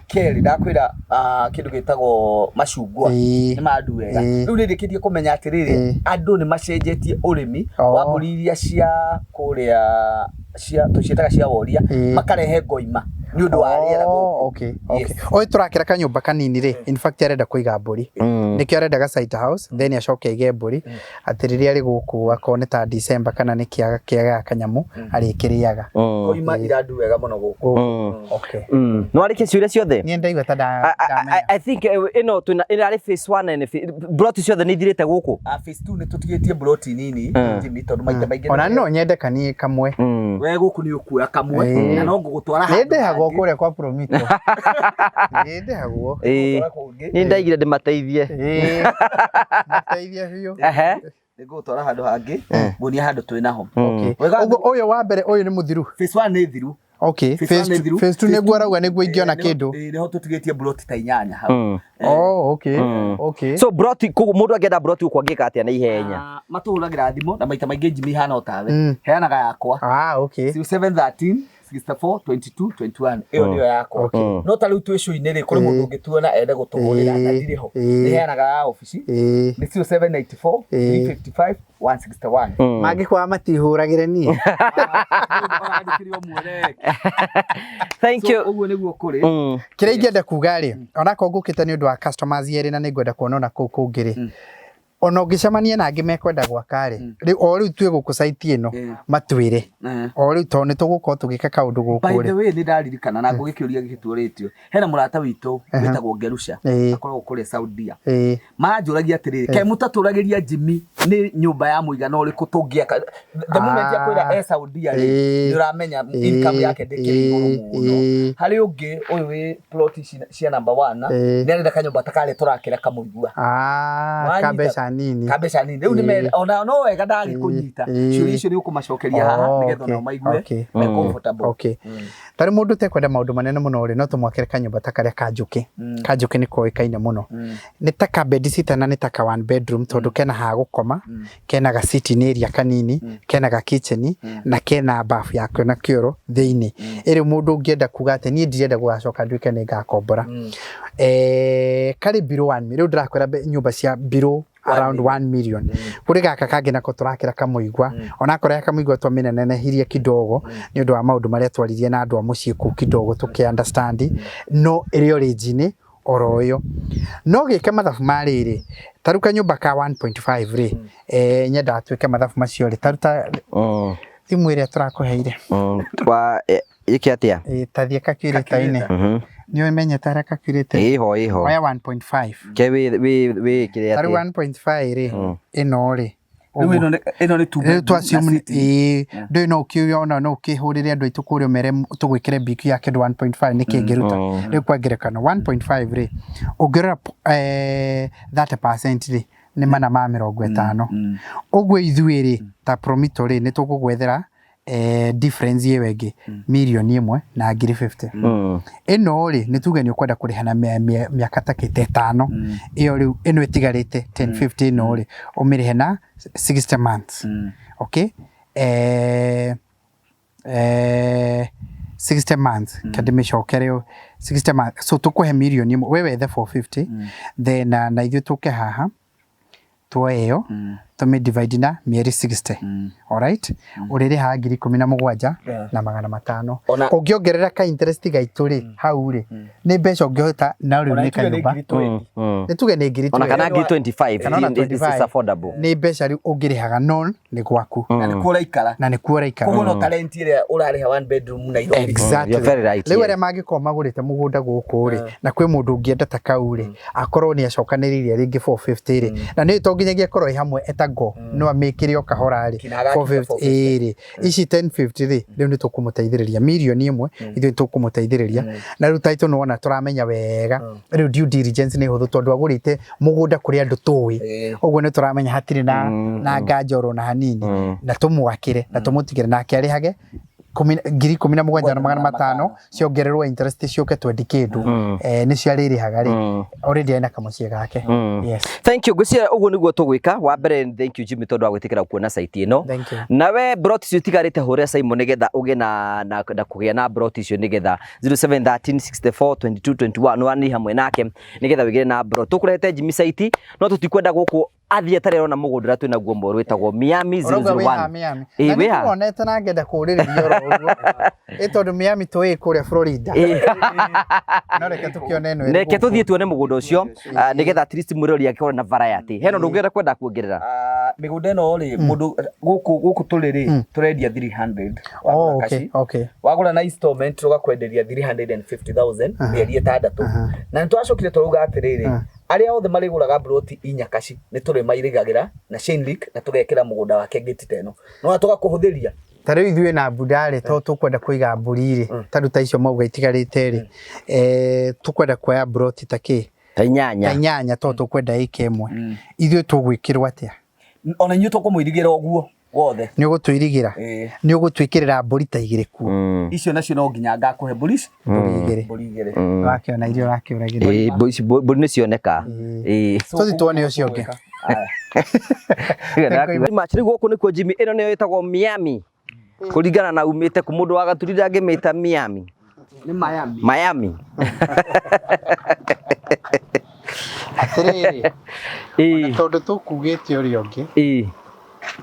Kelly ndakwira kindu gitagwo mashungwa ni mandu wega riu nirikitie kumenya atiriri andu ni macenjetie urimi wa mburi iria cia kuria cia tucietaga cia woria makarehe ngoima ni undu wa riera guku oi turakira kanyumba kanini ri in fact arenda kuiga mburi nikio arenda ga site house then acoke ige mburi atiriri ari guku akone ta December kana ni kiaga kanyamu ari kiriaga ngoima irandu wega muno guku no ari kiciuria ciothe ni ndaigua ta da I think ino ari phase 1 and broti ciothe ni thirite guku phase 2 ni tutigetie broti nini Jimmy tondu maita maingi ona no nyende kani kamwe we guku ni ukuya kamwe na no ngugutwara nende hago kuria kwa promito nende hago ni ndaigire ndimateithie mateithie biyo ngugutwara handu hangi ngunia handu twinaho uyo wa mbere uyu ni muthiru phase 1 ni thiru phase 2 niguo arauga niguo ingiona kindu niho tutigetie broti ta 8 hau so broti kugu mundu angenda broti uko angika atia na ihenya maturagira thimo na maita maingi Jimmy hana otawe heanaga yakwa 713 64 22 21 iyo ndio yako no ta riu twishu-ini ri kuri mundu ngituona ende gutugurira na ndiriho ni heanaga ya office ni 0784 355 161 magikwa matihuragire ni thank you uguo niguo kuri kire ingenda kuga ri ona ko ngukite ni undu wa customers yeri na ningwenda kuona na kuu kungiri ona ngicemania na ngimekwenda gwakari o riu tue guku site ino matwire o riu to ni tuguko tugika kaundu guku by the way ni ndaririkana na ngugikiuria gituritio hena murata witu witagwo Ngerusha akoragwo kuri Saudia manjuragia atiriri ke mutaturagiria Jimmy ni nyumba ya muigana uriku tungiaka the moment ya kwira Saudia ni uramenya income yake ndikiri muno hari ungi uyu wi plot cia number 1 ni arenda kanyumba takale turakira kamuigua kabesha nini riu ni ona no wega ndagi kunyita ciuri icio ni ukumacokeria haha nigetha no maigue me comfortable tari mundu te kwenda maundu manene muno ri no tumwakire kanyumba takaria kanjuki ni koikaine muno ni taka bed sitter na ni taka 1 bedroom tondu kena ha gukoma kena ga sitting area kanini kena ga kitchen na kena bath yako na kioro thiini iri mundu ungienda kuga ati ni ndirenda gugacoka nduike ni ngakombora kari below 1 million ndirakwira nyumba cia below around 1 million kuri gaka kangi nako turakira kamuigwa ona kore kamuigwa to minene hirie kidogo ni undu wa maundu maria twaririe na andu a mucii ku kidogo tuki understand no iri origin oroyo no gike mathafu mariri taruka nyumba ka 1.5 ri nyenda atuike mathafu macio ri taruta thimu iria turakuheire twa iki atia tathie kakire taine ni umenye tara kakirite iho oya 1.5 ke we kire atia 1.5 ri ino ri ino ni tu twasiumni ndo no kiona no kihurire andu itu kurio mere tugwikire biku yake 1.5 nikingiruta ri kwa ngerekano 1.5 ri ugera 30% ri nĩ mana ma 50 ũguo ithuĩ rĩ ta Promito rĩ nĩ tũkũgwethera difference yewe ĩngĩ milioni 1 na 50 ĩno rĩ nĩ tuge nĩ ũkwenda kũrĩha na mĩaka takĩte 5 ĩyo rĩu ĩno ĩtigarĩte 1050 ĩno rĩ ũmĩrĩhe na 60 months okay 60 months kandi mĩcoke rĩu 60 months so tũkũhe milioni 1 we wethe 450 then na ithuĩ tũke haha tuoyo tũmĩ divide na mĩeri 60 alright ũrĩrĩha 17,000 na 500 ũngĩongerera ka interest gaitũ rĩ hau rĩ nĩ mbeca ũngĩhota na rĩu nĩ kanyũmba nĩ tuge nĩ ngiri ona kana ngiri 25 this is affordable nĩ mbeca rĩu ũngĩrĩhaga non nĩ gwaku na nĩ kuo ũraikara koguo no talent ĩrĩa ũrarĩha 1 bedroom Nairobi exactly you're very right rĩu arĩa mangĩkorwo magũrĩte mũgũnda gũkũ rĩ na kwĩ mũndũ ũngĩenda ta kau rĩ akorwo nĩ acokanĩrĩirie rĩngĩ 450 rĩ na nĩ to nginyagia korwo hamwe etago no amĩkĩre o kahora rĩ 450 rĩ ici 1050 rĩ rĩu nĩ tũkũmũteithĩrĩria milioni 1 ithuĩ tũkũmũteithĩrĩria na rĩu taitũ nĩ wona tũramenya wega rĩu due diligence nĩ hũthũ tondũ agũrĩte mũgũnda kũrĩ andũ tũĩ ũguo nĩ tũramenya hatirĩ na nganjoro na hanini na tũmwakĩre na tũmũtigĩre nake arĩhage 17,500 ciongererwo interest ciũke 20 kĩndũ nĩcio arĩrĩhaga rĩ already ena kamũciĩ gake yes thank you ngwĩciria ũguo nĩguo tũgwĩka wa mbere thank you Jimmy tondũ wa gwĩtĩkĩra kuona site ĩno nawe brot icio tigarĩte hũrĩa Simon nĩgetha ũgĩe na kũgĩa na brot icio nĩgetha 0713642221 wani hamwe nake nĩgetha wĩgĩre na brot tũkũrehete Jimmy site no tũtikwenda gũkũ athiĩ tarĩ ona mũgũnda twĩ naguo mboru wĩtagwo Miami 001 wĩha wonete na ngenda kũrĩrĩria oro ũguo tondũ Miami tũĩ kũrĩa Florida no reke tũkĩone ĩno reke tũthiĩ tuone mũgũnda ũcio nĩgetha at least mũrori akorwo na variety heno ndũngĩenda kwenda kuongerera mĩgũnda ĩno rĩ mũndũ gũkũ tũrĩ rĩ tũrendia 300 okay wagũra na installment tũgakwenderia 350,000 mĩeri 6 na nĩ twacokire tũruga atĩrĩrĩ arĩa othe marĩgũraga broti inyakaci nĩ tũrĩ mairĩgagĩra na chain link na tũgekĩra mũgũnda wake gate teno no tũgakũhũthĩria ta rĩu ithuĩ na mbundarĩ to tũkwenda kũiga mbũri rĩ tarũ ta icio mauga itigarĩte rĩ tũkwenda kuoya broti ta kĩ ta inyanya to tũkwenda ĩka ĩmwe ithuĩ tũgwĩkĩrwo atĩa ona inyuĩ tũkũmũirigĩra ũguo wothe nĩ ũgũtũirigĩra nĩ ũgũtwĩkĩrĩra mbũri ta 2 kuo icio nacio no nginya ngakũhe mbũri 2 wakiona irio rakĩũragĩra mbũri nĩ cioneka tũthi tuone ũcio ũngĩ match rĩu gũkũ nĩkuo Jimmy ĩno nĩyo ĩtagwo Miami kũringana na umĩte ku mũndũ wa gaturira angĩmĩta Miami nĩ Miami atĩrĩrĩ tondũ tũkugĩte ũrĩa ũngĩ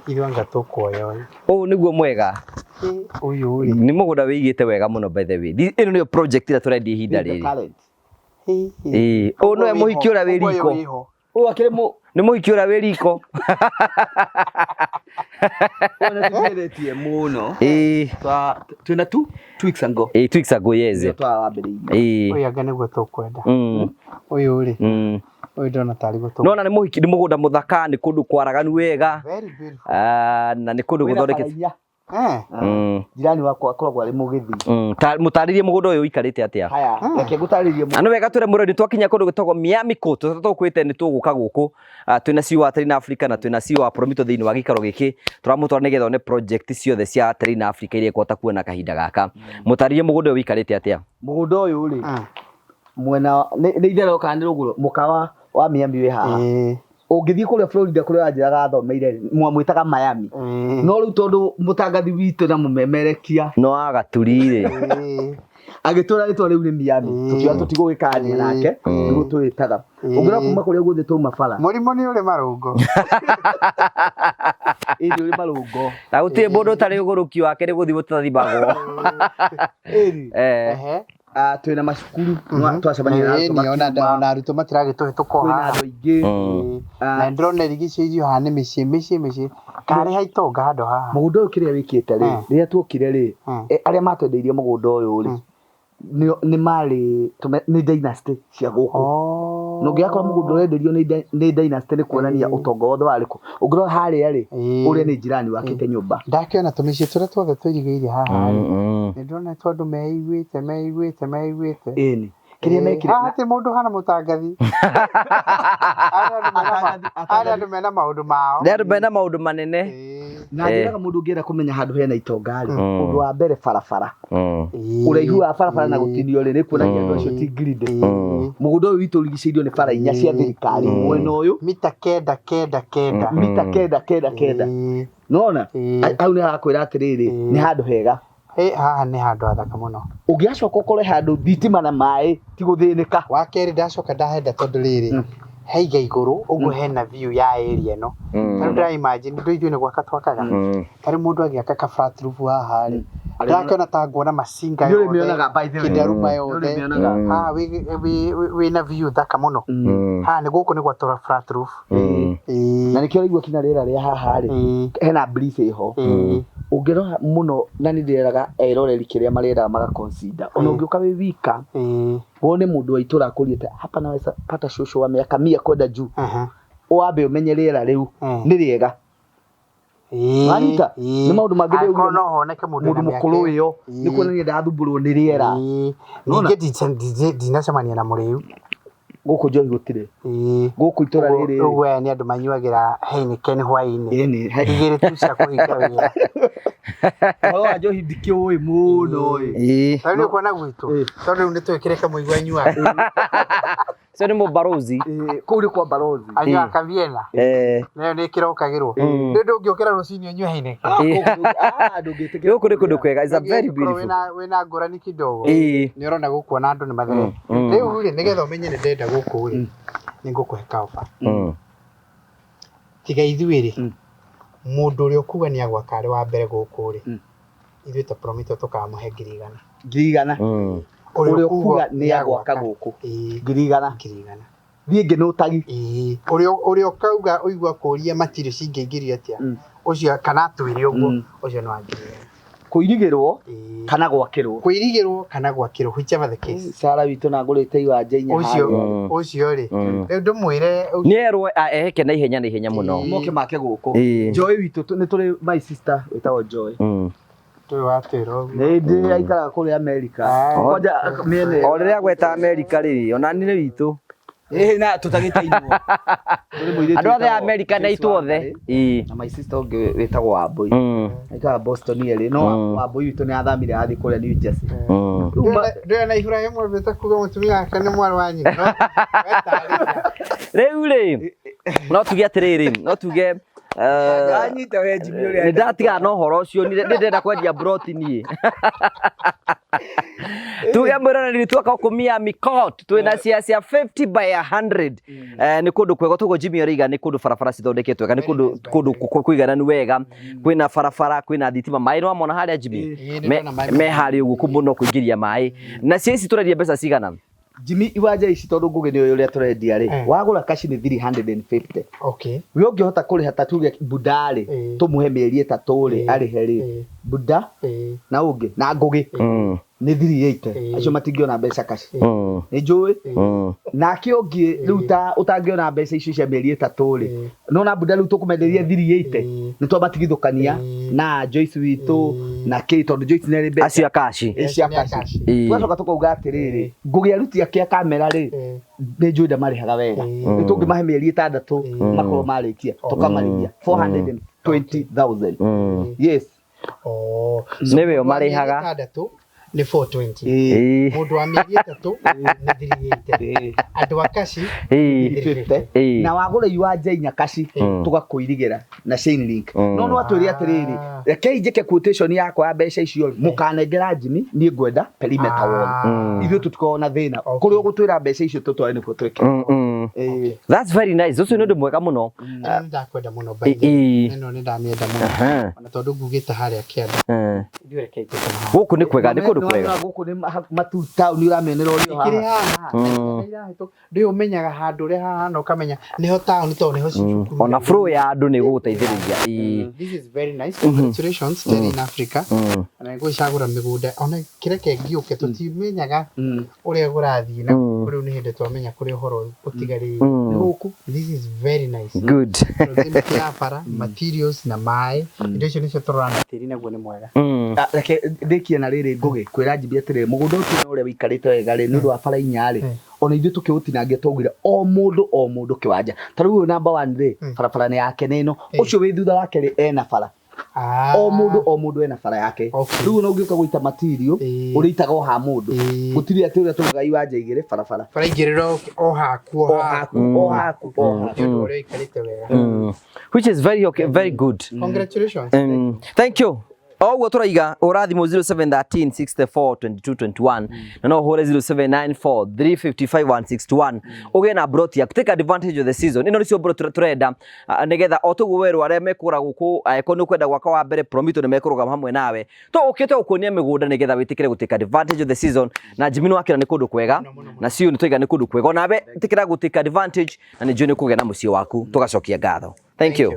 ithuanga tũkuoya ũyũ nĩguo mwega ũyũ rĩ nĩ mũgũnda wĩigĩte wega mũno by the way ĩno nĩyo project ĩrĩa tũrendia ihinda rĩrĩ ũyũ nĩwe mũhiki ũrĩa wĩ riko ũyũ akĩrĩ nĩ mũhiki ũrĩa wĩ riko ona tũgeretie mũno twina 2 weeks ago 2 weeks ago yes ũyũ anga nĩguo tũkwenda ũyũ rĩ ũyũ ndona tarĩ gũtũ no na nĩ mũhiki nĩ mũgũnda mũthaka nĩ kũndũ kwaraganu wega na nĩ kũndũ gũthondekete jirani wakwa akoragwo arĩ mũgĩthi mũtarĩrie mũgũnda ũyũ ũikarĩte atĩa haya reke ngũtarĩrie mũgũnda wega twĩre mũrori twakinya kũndũ gĩtagwo Miami Coast tũkwĩte nĩ tũgũka gũkũ twĩna CEO wa Train Africa na twĩna CEO wa Promito thĩinĩ wa gĩikaro gĩkĩ tũramũtwara nĩgetha one project ciothe cia Train Africa iria kwota kuona kahinda gaka mũtarĩrie mũgũnda ũyũ ũikarĩte atĩa mũgũnda ũyũ rĩ mwena nĩ itherero kana nĩ rũgũrũ mũkawa wa Miami wĩ haha ũngĩthiĩ kũrĩa Florida kũrĩa wanjĩraga athomeire mwamwĩtaga Miami no rĩu tondũ mũtangathi witũ na mũmemerekia no agaturire agĩtũra rĩtwa rĩu nĩ Miami tũkiuga tũtigũgĩkania nake nĩguo twĩtaga ũngĩra kuma kũrĩa guothe tũma bara mũrimũ nĩ ũrĩ marũngo ĩni ũrĩ marũngo na gũtirĩ mũndũ ũtarĩ ũgũrũki wake nĩ gũthiĩ gũtathimagwo twĩna macukuru twacemania na arutwo matiragĩtũhĩtũka haha andũ aingĩ na ndĩrona irigicĩirio haha nĩ mĩciĩ karĩ haitonga handũ haha mũgũnda ũyũ kĩrĩa wĩkĩte rĩ rĩrĩa tuokire rĩ arĩa matwendeirie mũgũnda ũyũ rĩ nĩ marĩ nĩ dynasty cia gũkũ no ngĩakorwo mũgũnda ũrenderio nĩ dynasty nĩ kuonania ũtonga wothe warĩ kũ ũngĩrora harĩa rĩ ũrĩa nĩ jirani wakĩte nyũmba ndakĩona tũmĩciĩ tũrĩa tuothe tũirigĩire haha nĩ ndĩrona tondũ meiguĩte ĩni kiria mekire ati mundu hana mutangathi ara andu mena maundu mao ndio mena maundu manene na njiraga mundu ngienda kumenya handu hena itonga ri undu wa mbere barabara uraihu wa barabara na gutinio ri kuonagia andu acio ti grid mugunda uyu witu rigiceirio ni bara inya cia thirikari mwena uyu mita kenda mita kenda nona au ni hakwira atiriri ni handu hega haha ni handu hathaka muno ungiacoka ukore handu thitima na mai ti guthinika wa keri ndacoka ndahenda tondu riri heiga iguru uguo hena view ya area no tari ndira imagine ndu ithuĩ nĩ gwaka twakaga tari mundu agiaka ka flat roof haha ri ndakona ta nguona macinga yothe mionaga by the way kindaruma yothe ha we na view thaka muno ha nĩ gũkũ nĩ gwatura flat roof na nĩkĩo raigua kinya rĩera rĩa haha ri hena breeze ho ungirora muno na nĩ ndĩraga eroreri kĩrĩa marĩendaga maga consider ona ũngĩũka wĩ wika wone mũndũ wa itũra akũriete hapa naweza pata shosho wa miaka 100 kwenda juu wambe umenye rĩera rĩu nĩ rĩega Manita nĩ maũndũ mangĩ rĩu no honeke mũndũ mũkũrũ ũyũ nĩ kuonania ndathumburwo nĩ rĩera ningĩ ndinacemania na mũrĩu gũkũ njohi gũtirĩ gũkũ itũra rĩrĩ we nĩ andũ manyuagĩra Heineken hwaĩ-inĩ igĩrĩ tu cia kũhinga wĩra ũhoro wa njohi ndikĩũĩ mũno rĩu nĩ kuona gwitũ tondũ rĩu nĩ twĩkĩre kamũigua nyuaga so nĩ mũbarozi kũu nĩ kwa barozi anyuaga kaviena nayo nĩ ĩkĩrokagĩrwo nĩ ndũngĩũkĩra rũcinĩ ũnyue Heineken gũkũ nĩ kũndũ kwega, it's a very beautiful wĩna ngũrani kidogo nĩ ũrona gũkũ ona andũ nĩ mathere rĩu rĩ nĩgetha ũmenye nĩ ndenda gũkũ rĩ nĩ ngũkũhe kaoba tiga ithuĩ rĩ mundu ũrĩa ũkuga nĩ agwaka arĩ wa mbere gũkũ rĩ ithuĩ ta Prometo tũkamũhe 100 ũrĩa ũkuga nĩ agwaka gũkũ 100 thiĩ ngĩ nũtagi ũrĩa ũkauga ũigua kũria matirĩ cingĩingĩrio atĩa ũcio kana atwĩre ũguo ũcio nĩ wa 100 kũirigĩrwo kana gwakĩrwo whichever the case Sara witũ na ngũrĩte iwanja inya ũcio rĩ rĩu ndĩmwĩre nĩ erwo eheke na ihenya mũno moke make gũkũ Joy witũ nĩ tũrĩ my sister wĩtagwo Joy nĩ aikaraga kũrĩa America o rĩrĩa gweta America rĩ ona nĩ witũ na tũtagĩtainwo andũ othe a America na itũothe na my sister ũngĩ wĩtagwo Wambui aikaraga Boston ĩrĩ no Wambui witũ nĩ athamire athiĩ kũrĩa New Jersey ndĩrĩ na Ibrahim mwambĩte kuga mũtumia wake nĩ mwarĩ wa nyina rĩu rĩ no tuge atĩrĩrĩ no tuge anyita we Jimmy ũrĩa ndatiga na ũhoro ũcio nĩ ndenda kwendia broti niĩ tuge mwĩroreri twaka kumia mikot twĩna cia 50 by 100 nĩ kũndũ kwega tũgo Jimmy Origa nĩ kũndũ barabara cithondeketwo wega nĩ kũndũ kũigananu wega kwĩna barabara kwĩna thitima maĩ no amona harĩa Jimmy me harĩ ũguo mũno kũingĩria maĩ na cieci tũrendia mbeca cigana Jimmy iwanja ici tondu ngugi ni uyu uria turendia ri wagura kashi ni 350 okay we ungihota kuriha tatuge budari tumuhe mieri 3 ri arihe ri buda na ungi na ngugi ni 380 acio matingiona mbeca kashi ni njui na kiongi riu utangiona mbeca icio cia mieri 3 ri no na buda riu tukumenderia 380 ni twabatigithukania na Joyce witu na Kate tondu Joyce nĩ mbeca acio kashi twacoka tukauga atiriri ngugi aruti akia kamera ri nĩ njui ndamarihaga wega ni tungimahe mieri 6 makorwo marĩkia tukamarĩhia 420,000 yes nĩwe ũmarĩhaga ni 420 mundu wa mieri 3 ni 380 andu wa kashi 50 na wagura iwanja inya kashi tugakuirigera na chain link no atwiri atiriri reke njike quotation yakwa ya mbeca icio mukanengera Jimmy ni ngwenda perimeter wall ithuĩ tutikona thĩna kũrĩ ũgũtwĩra mbeca icio tũtware nĩkuo tweke that's very nice ũcio nĩ ũndũ mwega mũno ndakwenda mũno baithĩ ĩno nĩ ndamĩenda mũno ona tondũ ngugĩte harĩa kĩanda ithuĩ reke tũkoma gũkũ nĩ kwega nĩ kũndũ kwega gũkũ nĩ matuta ni uramenera ũrĩa kĩrĩ haha ndio umenyaga handũ rĩa haha no kamenya niho town to niho cukuru ona flow ya andũ nĩ gũgũteithĩrĩria this is very nice congratulations stay in Africa na ngũcagũra mĩgũnda ona kĩreke ngiũke tũtimenyaga ũrĩa gũrathiĩ na rĩu nĩ hĩndĩ twamenya kũrĩ ũhoro ũtiga Tigari nuku. This is very nice. Good. Para materials na mai. Indo icio nicio turana tiri naguo ni mwega. Reke ndikie na riri ngugi kwira njibia tiri mugunda ucio uri wikarite wega ri nundu wa bara inya ri ona ithu tukiutinangia tugire o mundu kiwanja tariu uyu number 1 ri barabara ni yake nino ucio wi thutha wake ri ena bara o mundu ena bara yake riu no ngiuka guita material uritaga o ha mundu gutiri ati uria tugai wanja igire barabara bara igiriro o haku uri wikarite wega, which is very okay, very good. Congratulations. Thank you. Oguo turaiga urathimo 0713 64 22 21 na no hore 0794 355 161 uge na broti ya take advantage of the season ino nicio broti turenda nigetha otugu weru aria mekura guku ko ni kwenda gwaka wa mbere promito ni mekuruga hamwe nawe to ukite ukunia migunda nigetha witikire gutake advantage of the season na Jimino wakira ni kundu kwega na cio ni tuiga ni kundu kwega nawe tikira gutake advantage na ni jone kuge na mucio waku tugacokia ngatho. Thank you.